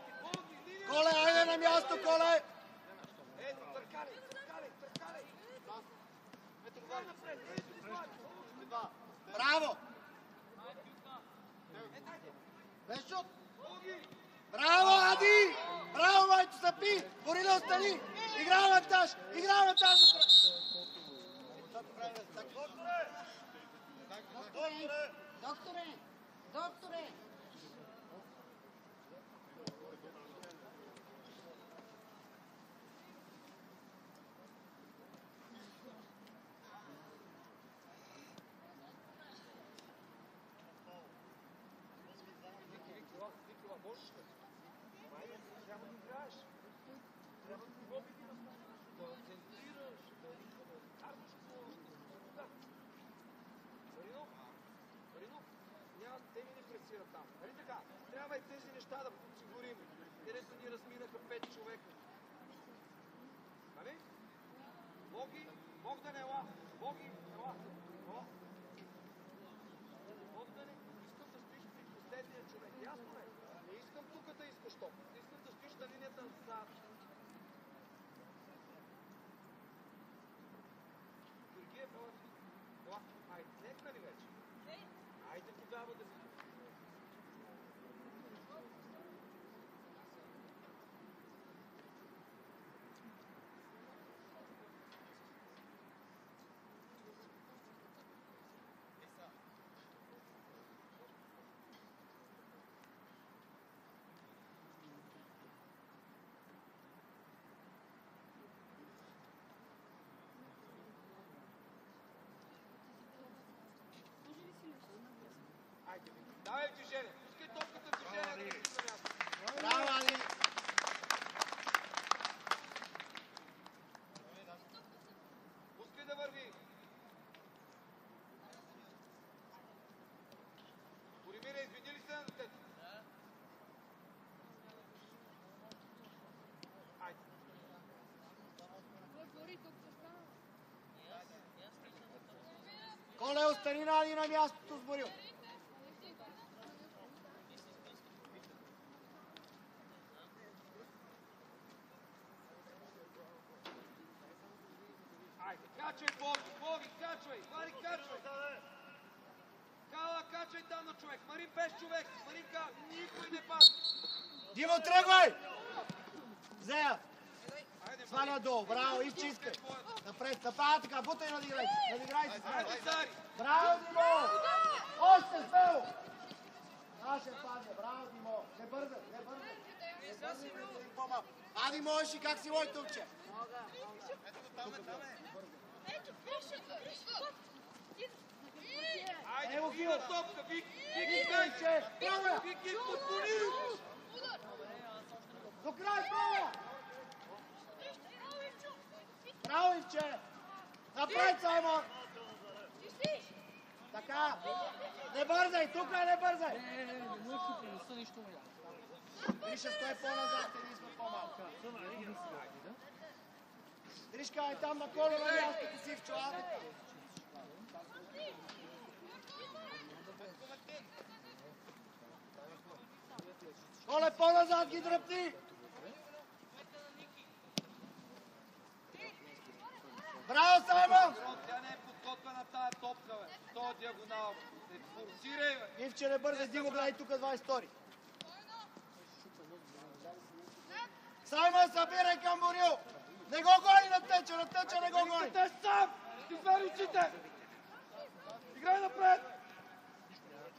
Коле, айде на място, Коле! Ето, търкали! Ето, това напред! Ето, Браво! Бешот! Боги! Браво, Ади! Браво, майто, стъпи! Борила, остани! Игра авантаж! Докторе! Вики, можеш Ай, тези неща да подсигурим. Където ни разминаха 5 човека. Нали? Боги, Богдан ела. Боги, ела. Богдане, искам да стоиш при последния човек. Ясно е? Не искам тук да искаш топ. Искам да стоиш на линията зад. Георгиев, ела. Айде, лекна ли вече? Айде тогава да си. Айде, давай в движение. Пускай топката в движение. Браво, Али! Пускай да върви. Боримире, извини ли се на детето? Айде. Коле, остани на Али на мястото с Борил. Айде, качвай, Боги, качвай, Мари, качвай. Кала, качвай там на човек. Марин без човек. Маринка, никой не пас. Димо, тръгвай! Зея, Айде, сваля долу, браво, изчискай. Напред, така, бутай, надиграй се. Надиграй се. Айде, Зари. Браво, Димо! Още смело! Наше падне, браво, Димо. Не бързай, не бързай. Ади, можеш и как си мой тупче? Айде, Ево, Вики на Фил. топка. Вики, Вики, качвай. пробва! Вики, подпони. До край, пробва! Браво, Ивче! Напред, Саймон! Така! Не бързай, тук не бързай! Не можеш да принеса нищо му Гриша, стой по-назад, ние сме по-малко. Гришка е там на коло на мястото си, Ивчо, а така. Коле, по-назад ги дръпни! Браво, Саймон! Тя не е подготвена тази топка, бе. То е диагонал. Не форсирай, бе. Ивче, не бързай, Димо, гледай тук 22. Саймон, събирай към Борил! Не го гони на тъча не го гони! Те сам! Ти звери очите! Играй напред!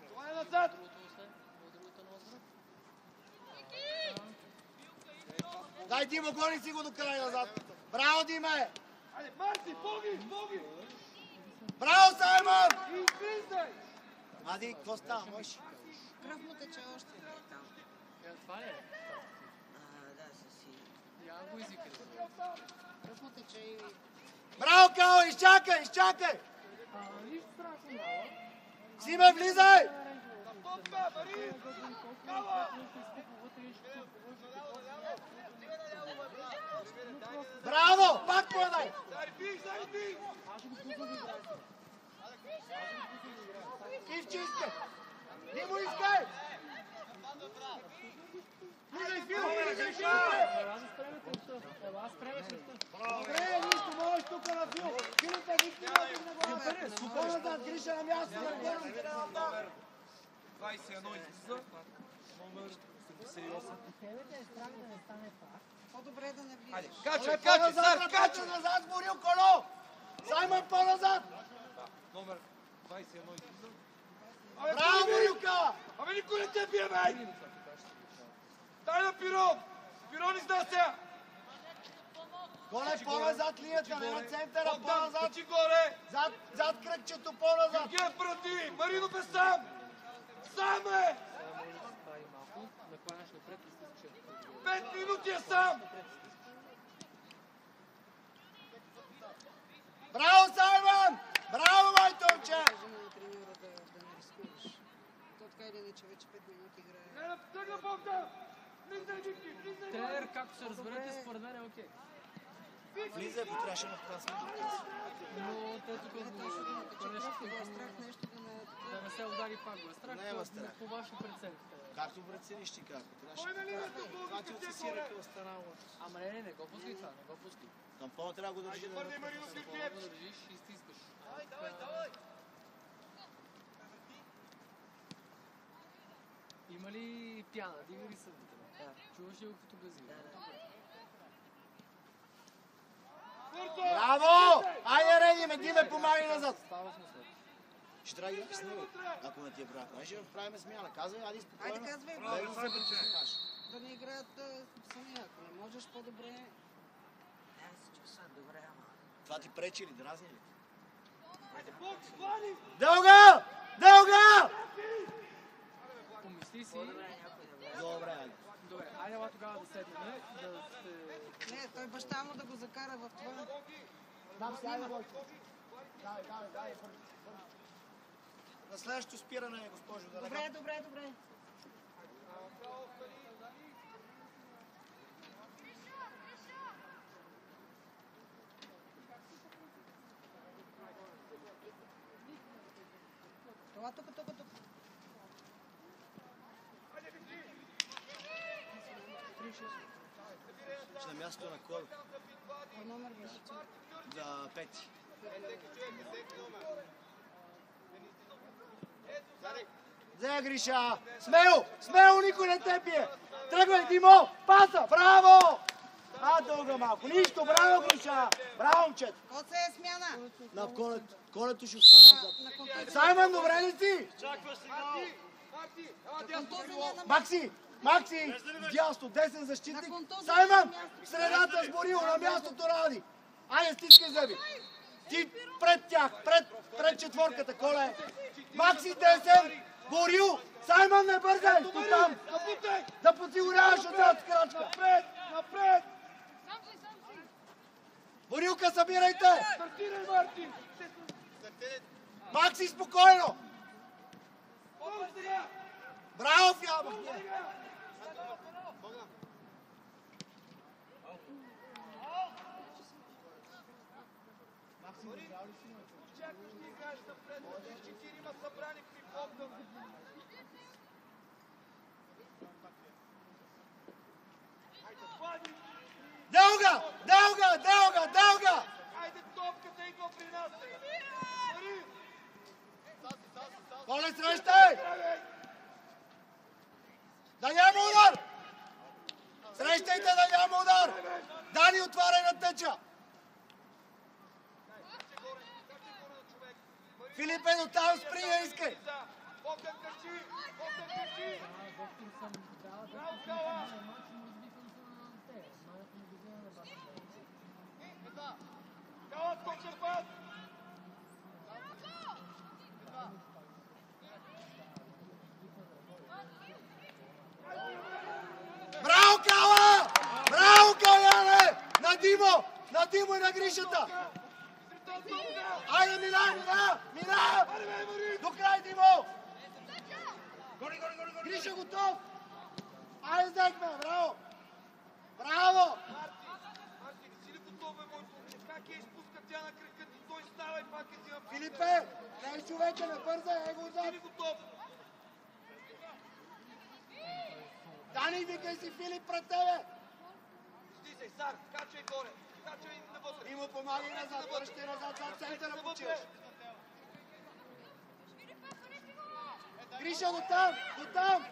Това е назад! Дай, Димо, гони си го до край назад! Браво, Диме! Айде, Марти, Боги! Браво, Саймон! И излизай! Ади, какво става, мъж? Кръв му тече още там. Това ли е? Да, си. Я го извикай. Кръв му тече и... Браво, Као, изчакай! Нищо страшно много. Симе, влизай! Топка, Марин! Кала! Браво! Пак подай! Зариби! Ивче, искай! Димо, искай! Влизай, Фил! Ела да спреме кръвта. Ела спреме кръвта. Добре, нищо, можеш тук на Фил! Филипе, Виктор, по-назад, Гриша на място! Номер 21 излиза. Номер 88. Тебе те е страх да не стане пак. По-добре да не Айде, влизаш. качвай, По-назад, качвай! назад, Борил, коло! Саймон, по-назад! Номер 21 излиза. Браво, Борилка! Абе, никой не те бие, бе! Дай на Пирон! Пирон изнася! Голе, по-назад линията, не на центъра, по-назад! Качи горе! Зад кръгчето, по-назад! Георгиев прати! Марино бе сам! Сам е! Прави малко. Накланяш напред и се че. 5 минути е сам! Браво, Саймон! Браво, мой томче! Кажи на треньора да не рискуваш. То така или иначе вече 5 минути играе. Тръгна Ако се разберете, според мен е окей. Влиза, ако трябваше на това сме. Но те тук Го е страх нещо да не се удари пак го е страх. Не е страх. По ваша преценка. Както прецениш ти как. Това ти отсеси ръка останало. Ама не го пускай това, не го пускай. Тампона трябва да го държи. Трябва да го държиш и стискаш. Давай! Има ли пяна? Дига ли съдите? Чуваш ли го като гази? Браво! Айде, Реди, Диме, помагай назад. Става с наслед. Ще трябва да играш с него, ако не ти е приятно. Ще правим смяна. Казвай, айде спокойно. Айде, казвай. Да ги се притесняваш. Да не играят сами, ако не можеш по-добре. Аз се чувствам добре, ама. Това ти пречи ли, дразни ли? Дълга! Дълга! Помисли си. Добре, айде. Добре, айде ела тогава да седнем. Да сте... Не, той баща му да го закара в това. Дам си, айде, Бойко. Давай. На следващото спиране, госпожо, да не Добре. Това тук. Ще на мястото на кой? Номер беше. Да, пети. Взе, Гриша! Смело, никой не те бие! Тръгвай, Димо! Паса! Браво! Дълга малко. Нищо, браво, Гриша! Браво, момчет! Коце е смяна. На колето ще остане зад. Саймън, добре ли си? Макси! Дясно, десен защитник. Саймън! В средата с Борил, на мястото Ради. Айде, стискай зъби. Ти пред тях, пред четворката, Коле. Макси десен, Борил. Саймън, не бързай! Тук там! Да подсигуряваш отзад крачка. Напред! Борилка, събирайте! Макси, спокойно! Браво, Фяба! Чакаш да играеш напред, четирима събрани при Богдан. Дълга! Айде, топката идва при нас. Коле, срещай! Да няма удар! Срещайте, да няма удар! Дани, отваряй на тъча! Филип е до там, спри я искай! Богдан качи! Доктор съм дала да Кала! Кала, скочен път! Браво, Кала! Браво, Каляне! На Димо и на Гришата! Айде, мина! До край, Димо! Гриша готов! Айде, взехме, браво! Марти, си ли готов, бе, мой момче? Как я изпуска тя на кръка ти? Той става и пак е взима. Филипе, дай човека, не бързай, его Си отзад! ли готов? Дани, викай си Филип пред тебе! Стисай, Сар, качай горе. Качай навътре. Димо, помагай назад, връщай назад, зад центъра почиваш! Гриша, до там!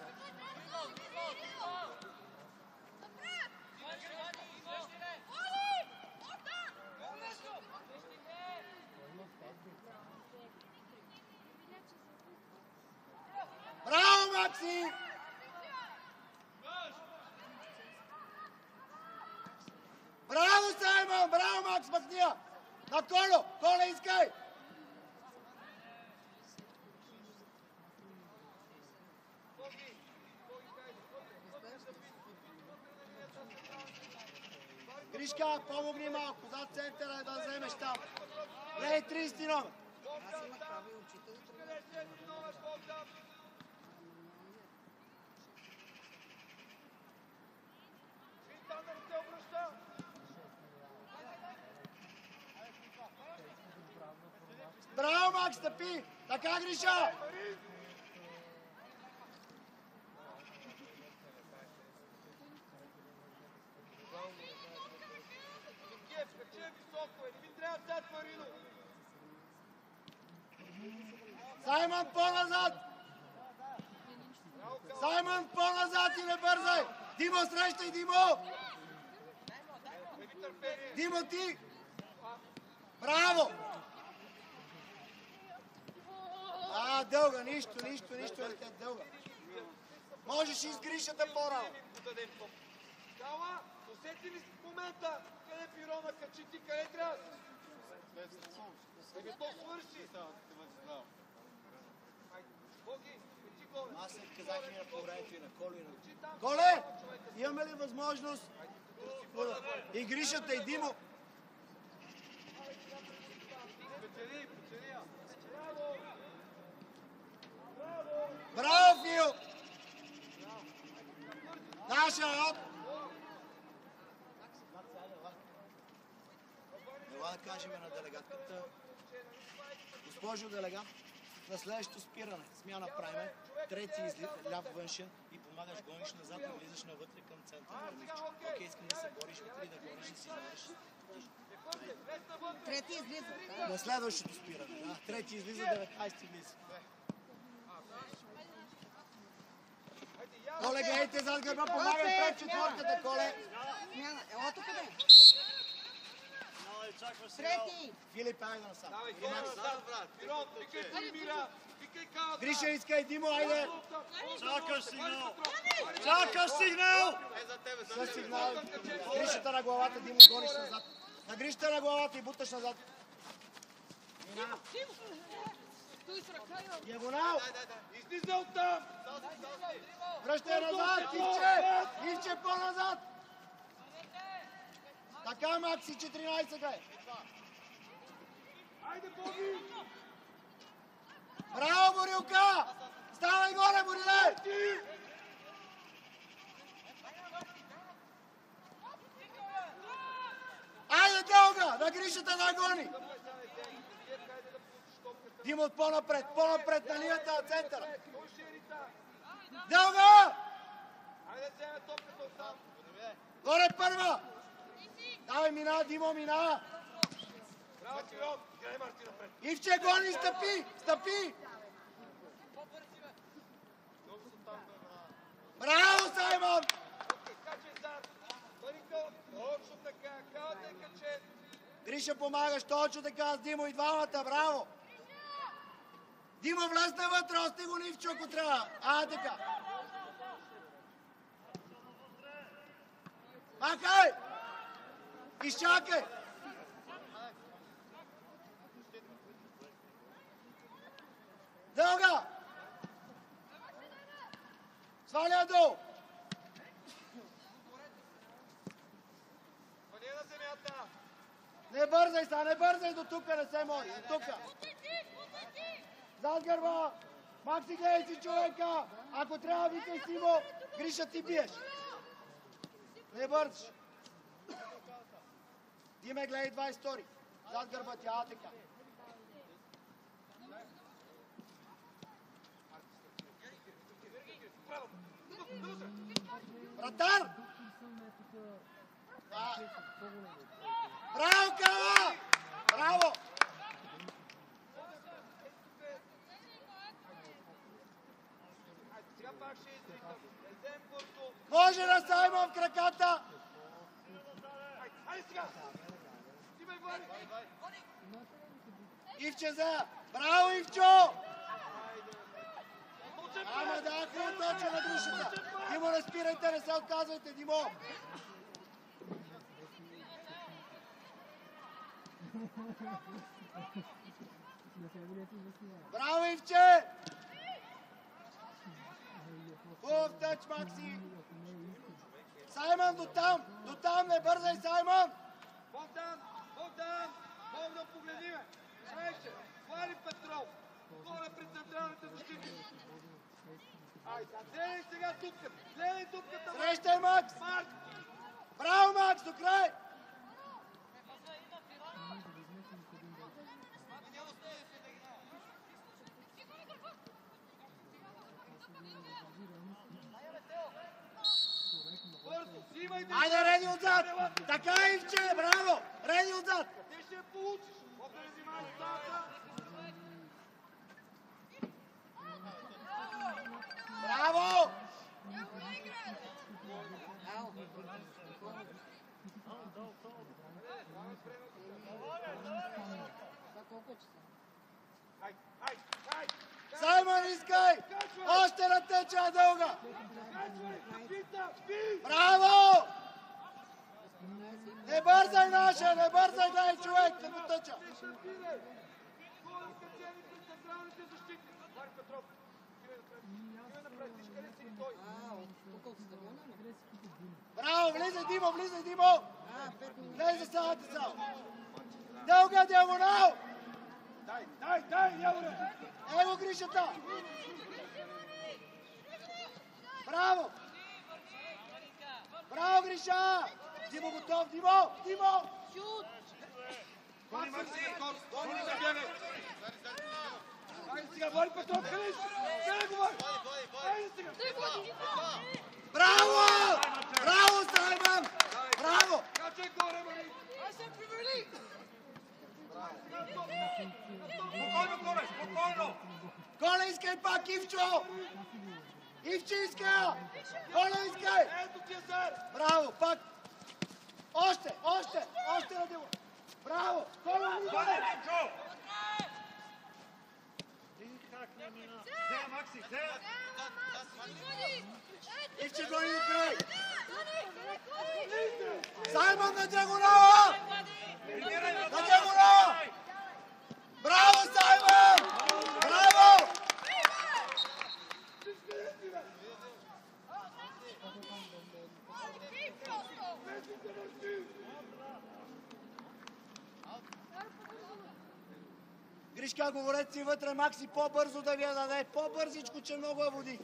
Браво, Макси! Браво, Саймън! Браво, Макс, махния! На Коле, искай! Гришка, помогни малко, зад центъра да вземеш там. Лей 30 номер. Аз имах прави учител. Макс, стъпи! Така, Гриша! Киев, качи високо, не ми трябва зад Марино. Саймън, по-назад! Саймън, по-назад и не бързай! Димо, срещай, Димо! Димо, ти! Браво! Дълга, нищо, не те дълга. Можеш и с Гришата по-рано. Кала, усети ли в момента къде пирона качи ти, къде трябва? То свърши. Боги, качи горе. Аз се казах и на по-времето и на Коло и на... Коле, имаме ли възможност? И Гришата, и Димо. Печели, печели я. Браво, Фил! Наша род! Ела да кажем на делегатката. Госпожо делегат, на следващото спиране смяна правиме, трети ляв външен и помагаш, гониш назад и влизаш навътре към центъра. Окей, искам да се бориш, вътре да гониш и си знаеш. Трети излиза. На следващото спиране, да. Трети излиза, 19 влиза. Коле, гледайте зад гърба, помагай пред четвърката, Коле! Смяна. Ела тук да е. Трети. Филип, айде насам. Давай, хора назад, брат. Пирон, викай Тимира, викай Калата. Гриша, искай, Димо, айде! Чакаш сигнал. Чакаш сигнал! Е за тебе, за Със тебе. сигнал. Гришата на главата, Димо, гониш назад. На Гришата на главата и буташ назад. Мина. Той с ръка и на... Диагонал! Излиза оттам. Връщай назад, Ивче! Ивче, по-назад! Така, Макси, 14 гледай. Айде, Боги. Браво, Борилка! Ставай горе, Бориле! Айде, дълга! На Гришата да гони! Димо, по-напред на линията на центъра. Дълга! Айде, вземе топката оттам. Горе първа! Давай, мина, Димо, мина! Браво, Тирон. Играй, Марти, напред. Ивче, гони, стъпи! Стъпи! Браво, Саймон! Качай зад. Марика, точно така. Калата е качен. Гриша, помагаш точно така с Димо и двамата, браво! Димо, влезте вътре, ости го Нивчо, ако трябва. Така. Махай! Изчакай! Дълга! Сваля долу! Пане на земята. Не бързай са, не бързай до тука, не се може. До тука. Зад гърба! Макси, гледай си човека! Ако трябва, викай Симо, Гриша, ти биеш. Не бързаш. Диме, гледай 22. Зад гърба ти, така. Вратар! Браво, Кала! Браво! Сега пак ще изрикам. Взем бързо. Може да Саймон в краката! Айде сега. Ти ме вали. Ивче за! Браво, Ивчо! Ама да, хубаво точно на Гришата. Димо, не спирайте, не се отказвайте, Димо! Браво, Ивче! Хубав тъч, Макси! Саймон, до там, не бързай, Саймон! Богдан, Богдан, погледни ме. Човече, хвали Петров. Горе пред централните защити. Айде, гледай сега тупката. Гледай тупката. Срещай, Макс! Марк! Браво, Макс, до край! Айде, Реди отзад! Така, Ивче, браво! Реди отзад! Ти ще я получиш! Мога да взимай стата! Браво! Саймън, искай! Още на теча дълга! Браво! Не бързай, Наша! Не бързай, дай човек! Не потъча! Браво! Влизай, Димо! Влизай, Димо! Влизай салата сал! Дълга диагонал! Дай, Яворе! Ево Гришата! Браво! Браво, Гриша! Димо готов! Димо! Димо! Гони, Макси! Гони, не бягай! Айде сега, Бори Петров, къде си? Къде го Бори? Айде сега! Браво! Браво, Саймън! Браво! Качай горе, Бори! Аз съм привели! Спокойно, горе, спокойно! Коля, искай пак, Ивчо! Ивче иска! Коля, искай! Ето ти е сер! Браво, пак! Още! Още на Димо! Браво! Коля, влизай! Взема, Макси, взема! Ивче гони до край! Саймън на диагонала! На диагонала! Браво, Саймън! Браво! Гришка, говорете си вътре, Макси, по-бързо да ви я даде. По-бързичко, че много я води.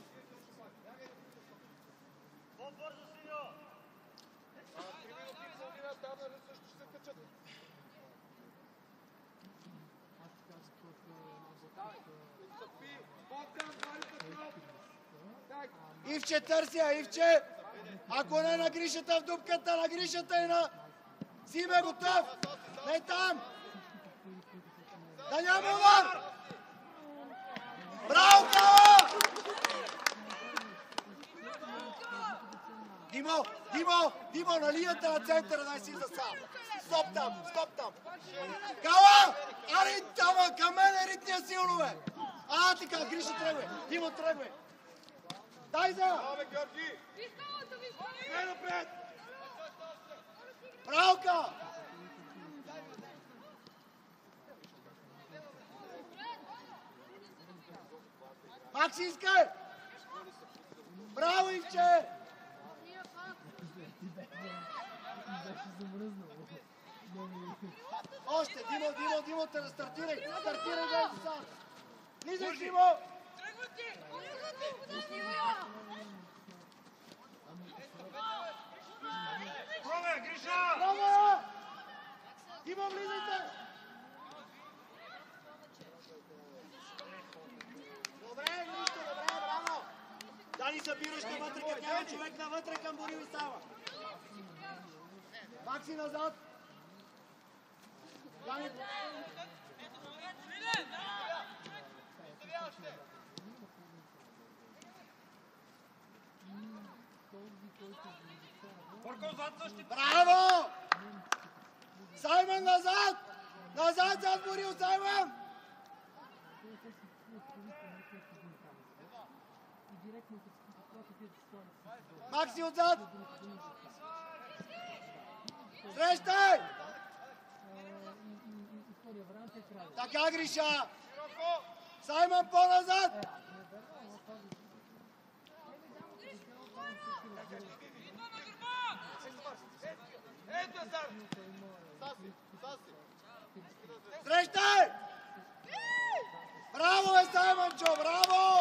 По-бързо, синьо! 3 минути и половина, там нали също ще се качат. Стъпи, Богдан, Бори Петров! Ивче търси я, Ивче! Ако не на Гришата в дупката, на Гришата и на... Симе готов! Не там! Да няма удар! Браво, Кала! Димо, на линията на центъра да си за сам. Стоп там! Кала! Аре, там, към мен е ритния силно, бе! Така, Гриша тръгвай! Димо тръгвай! Дай за! Абе, Георги! Не напред! Браво, Кала! Макси, искай! Браво, Ивче! Още, Димо, стартирай, дай сам! Влизай, Димо! Пробай, Гриша! Браво! Димо, влизайте! Добре, браво! Дани, събираш навътре, като няма човек навътре към Борил и Сава. Макси назад! Дани... Браво! Саймън назад! Назад зад Борил, Саймън! Макси отзад! Срещай! Така, Гриша! Саймън по-назад! Срещай! Браво, Саймънчо, браво!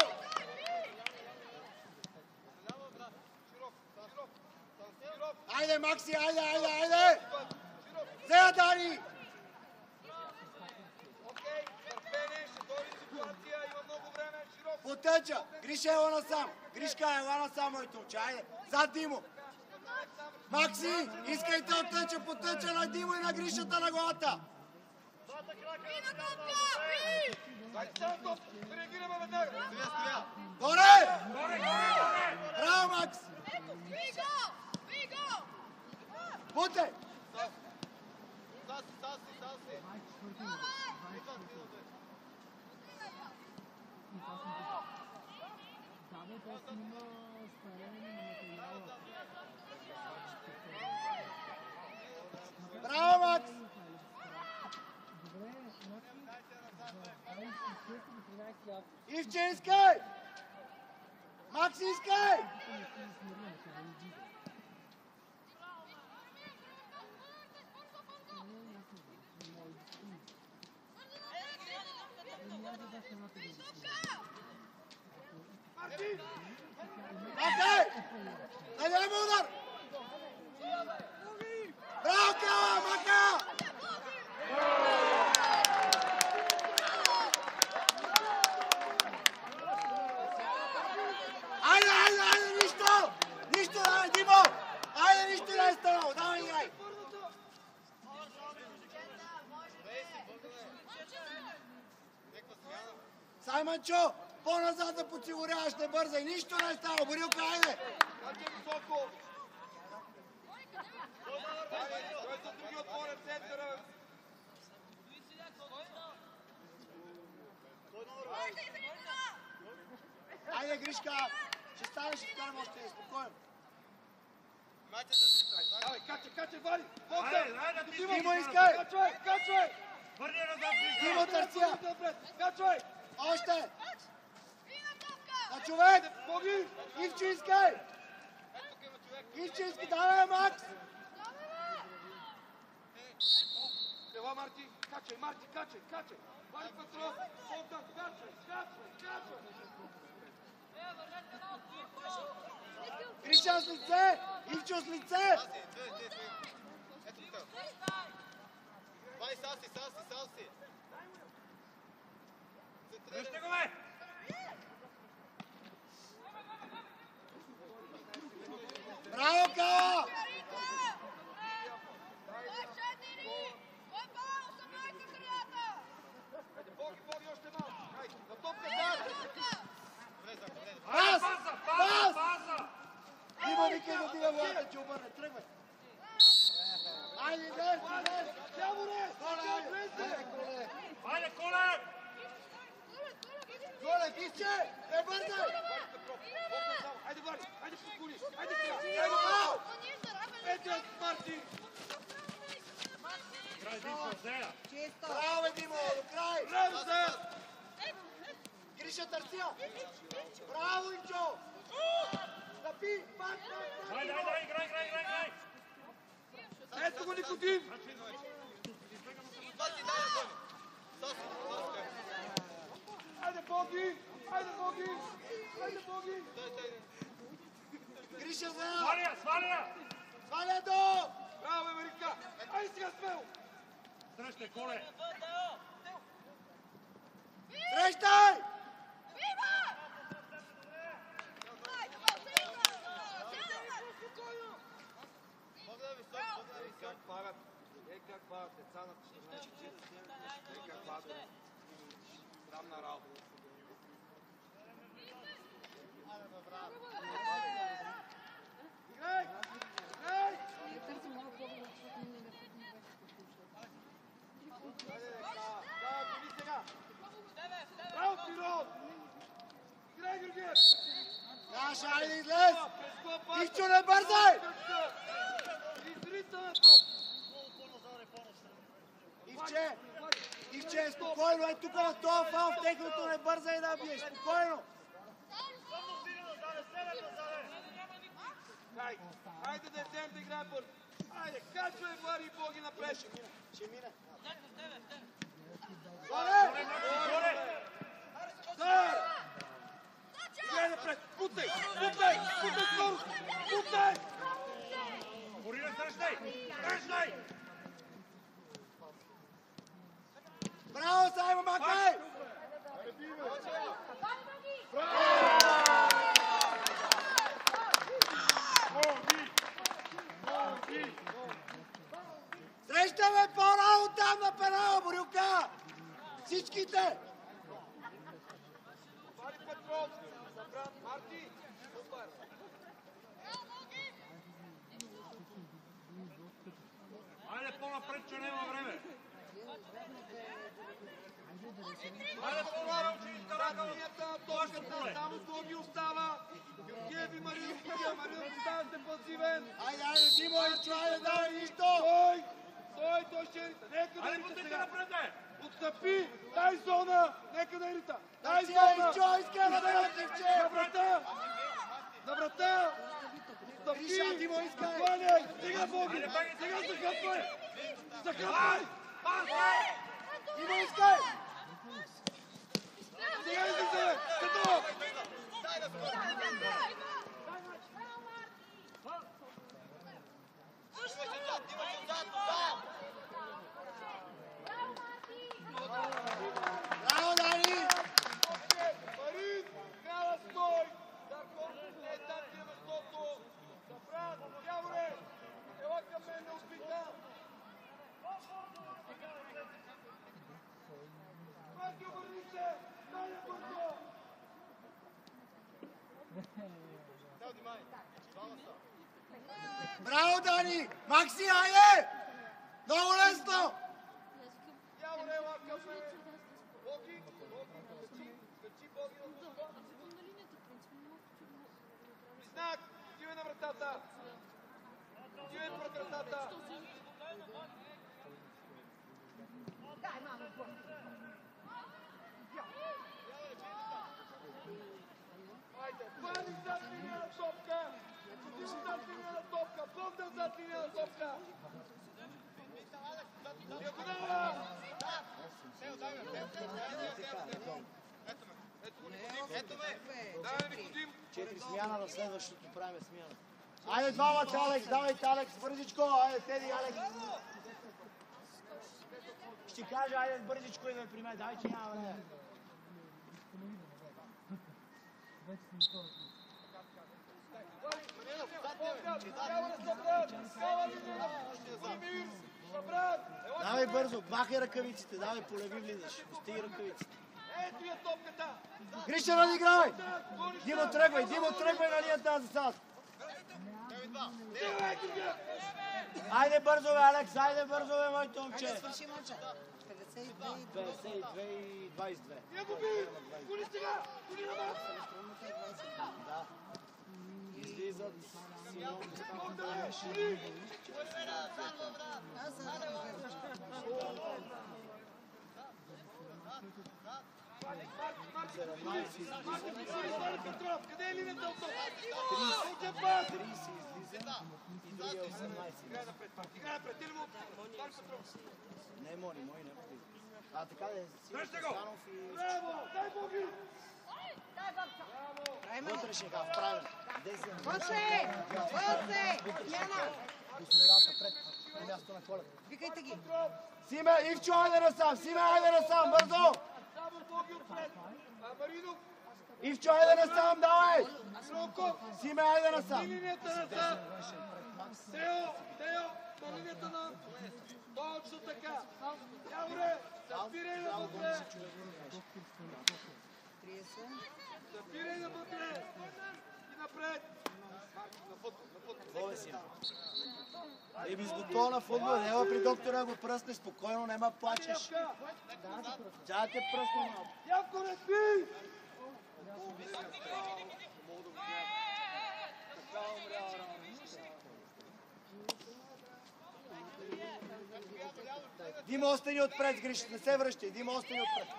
Айде, Макси, айде! Сега, Дани! Окей, търпение, ще дойде ситуация, има много време, широко. Потъча! Гриша, ела насам! Гришка, ела насам, моето момче, айде! Зад Димо! Там Макси, искайте оттъча, потъча на Димо и на Гришата на главата. Горе! Браво, Макс! Буте! Браво, Макс! Ивче, искай! Макси, искай! Макай! Дай му удар! Браво, Кала! Мака! Айде, нищо! Нищо, давай, Димо! Айде, нищо не е станало, давай, играй! Саймънчо, по-назад да подсигуряваш, не бързай, нищо не е станало, Борилка, айде! Айде, Гришка! Ще станеш, ще вкарам още спокойно. Качай, вали! Димо, искай! Качай! Димо, търция! Качай! Още! На човек! Ивче, искай! Ивче, искай! Давай, Макс! Ела, Марти! Качай! Вали Петров! Богдан, качай! Гриша с лице! Ивчо с лице! Вали, Салси! Вижте го, бе! Браво, Кала! Боги, още малко! На топка, Пас! Паса! Димо, викай да дига главата, че обърне. Тръгвай! Айде, деш! Айде, Коле! Коле, Ивче! Не бързай! Айде, Вали! Айде, покули! Айде, браво! Марти! Край Димко, Зея! Браво, бе, Димо, до край! Браво, Зея! Гриша, търция! Браво, Ивчо! Стъпи! Пак! Айде, играй! Ето го, Никодим! Айде, Боги! Гриша, Зея! Сваля! Сваля до! Браво, Америка! Айде сега смело! Срещай, Коле! Срещай! Как правят деца на 14 как правят срамна работа. Играй! Браво, Пирон! Играй, Георгиев! Яша, айде, излез! Ивчо, не бързай! Ивче, спокойно, е тук на този фал, в техното не бързай да биеш, спокойно! Хайде, децем да играем бързо! Хайде, качвай, Вари и Боги напред! Ще мине. Играй напред! Путай! Скорост! Путай! Борина, срещай! Браво, Саймо, махай! Айде, Колара, ученик, карака линията на топката. Само Слоги остава. Георгиев и Маринов. Маринов оставате пасивен. Айде, Димо, айде, дай нищо! Стой, той ще... Нека да рита сега. Отстъпи! Дай зона! Нека да рита! Дай зона! Иска да ме отивче! На врата! На врата! Гриша, Димо, иска! Хваняй! Стига, Боги! Сега захъпвай! Захъпвай! Димо, искай! Сега излизай! Като! Браво, Дани! Марин! Кара, стой! Дарко! Е, там ти е местото! Забрат! Яворе! Ела към мен, не успиха! Пати, обърни се! Дай я бързо! Браво, Дани! Макси, айде! Много лесно! Яворе, ела към мен! Боги! Качи Боги на служба! Знак! Отивай на вратата! Отивай пред вратата! Хайде, хвани зад линия на топка! Отивай зад линия на топка! Богдан зад линия на топка! Диагонала! Ето ме! Дай Никодим! 4 смяна на следващото, правим смяна. Айде, двамата, Алекс, давайте, Алекс, бързичко, айде, теди, Алекс. Ще кажа, айде, бързичко идвай при мен, дай, че няма време. Давай бързо, махай ръкавиците, давай, полеви влизаш, стиги ръкавиците. Ето я топката! Гриша, надигравай! Димо, тръгвай на линията на засад. Айде бързо, бе, Алекс, айде бързо, бе, моето момче. Свърши мача. 52 52 и 22. Я го би! Коли сега! Коли на нас! Да. Излизат Симон, Къде е линията от топ? 30 излиза и другия 18. Играй напред, или му? Дай Петров. Не, Мони, мой не влиза. А така да е Симон Дръжте го! Станов и... Браво! Дай Боги! Вътре ще гав, правилно. Вътре! Вътре! Яна! До средата, пред на място на Колев. Викайте ги! Симе, Ивчо, айде насам! Симе, айде насам, бързо! Само Боги отпред! Маринов! Ивчо, айде насам, давай! Сроков! Симе, айде насам! Линията назад! Тео! На линията на... Точно така! Яворе! Запирай навътре! 30. Запирай навътре! И напред! Какво е, Симе? Еми с готова на футбол, няма при доктора го пръсне, спокойно, нема плачеш. Тя те пръсне малко. Явко не спи! Дима, остани отпред, Гриш, не се връщай, Дима, остани отпред.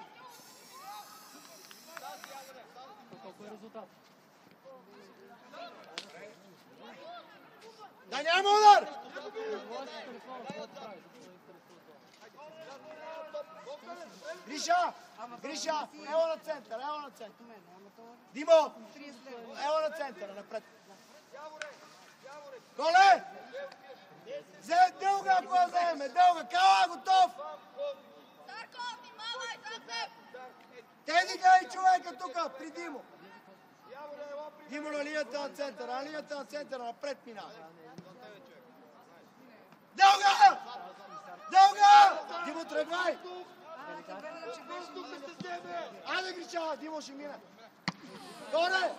Колко е резултат? Да няма удар! Гриша! Гриша! Ево на център, ево на център. Димо! Ево на центъра, напред. Коле! Взе дълга, ако я вземе, дълга. Кала, готов! Дарко, внимавай, зад теб! Теди гледай човека тук, при Димо. Димо на линията на центъра, напред минава. Дълга! Дълга! Димо, тръгвай! Айде, Грича, Димо ще мине. Горе!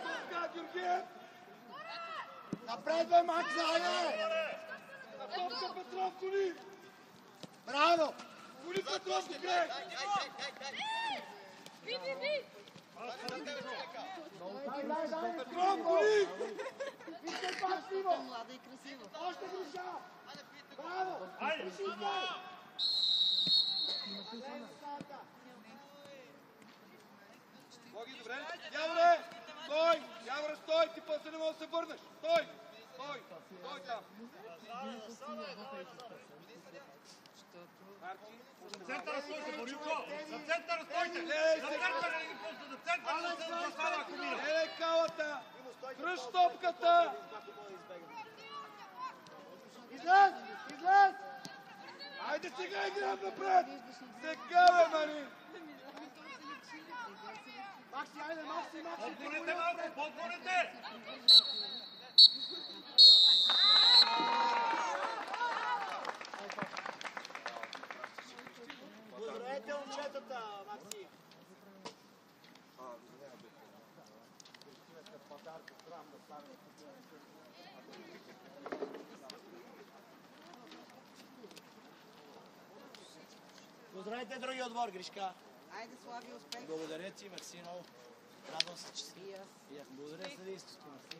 Напред, бе, Макс, айде! Браво! Коли Петров, Грек! Ви! Петров, коли! Вижте пак, Сиво! Млада и красива. Още гриша! Браво! Айде! Боги, добре. Яворе! Стой! Яворе, стой! Ти после не можеш да се върнеш. Стой! Стой! Стой там! Марки! На центъра стойте, Борилко! На центъра стойте! Лей На се! центъра не ги пусна! На центъра се заспава, ако мина! Елей калата! Кръж топката! Излез! Излез! Айде сега играем напред! Сега, бе, мани! Макси, айде, Макси! Подгонете малко! Подгонете! Поздравете момчетата, Макси! Поздравете другия отбор, Гришка! Айде, Слави, успех. Благодаря ти, мерси много. Радвам се, че си. И аз. Благодаря съдейството, мерси.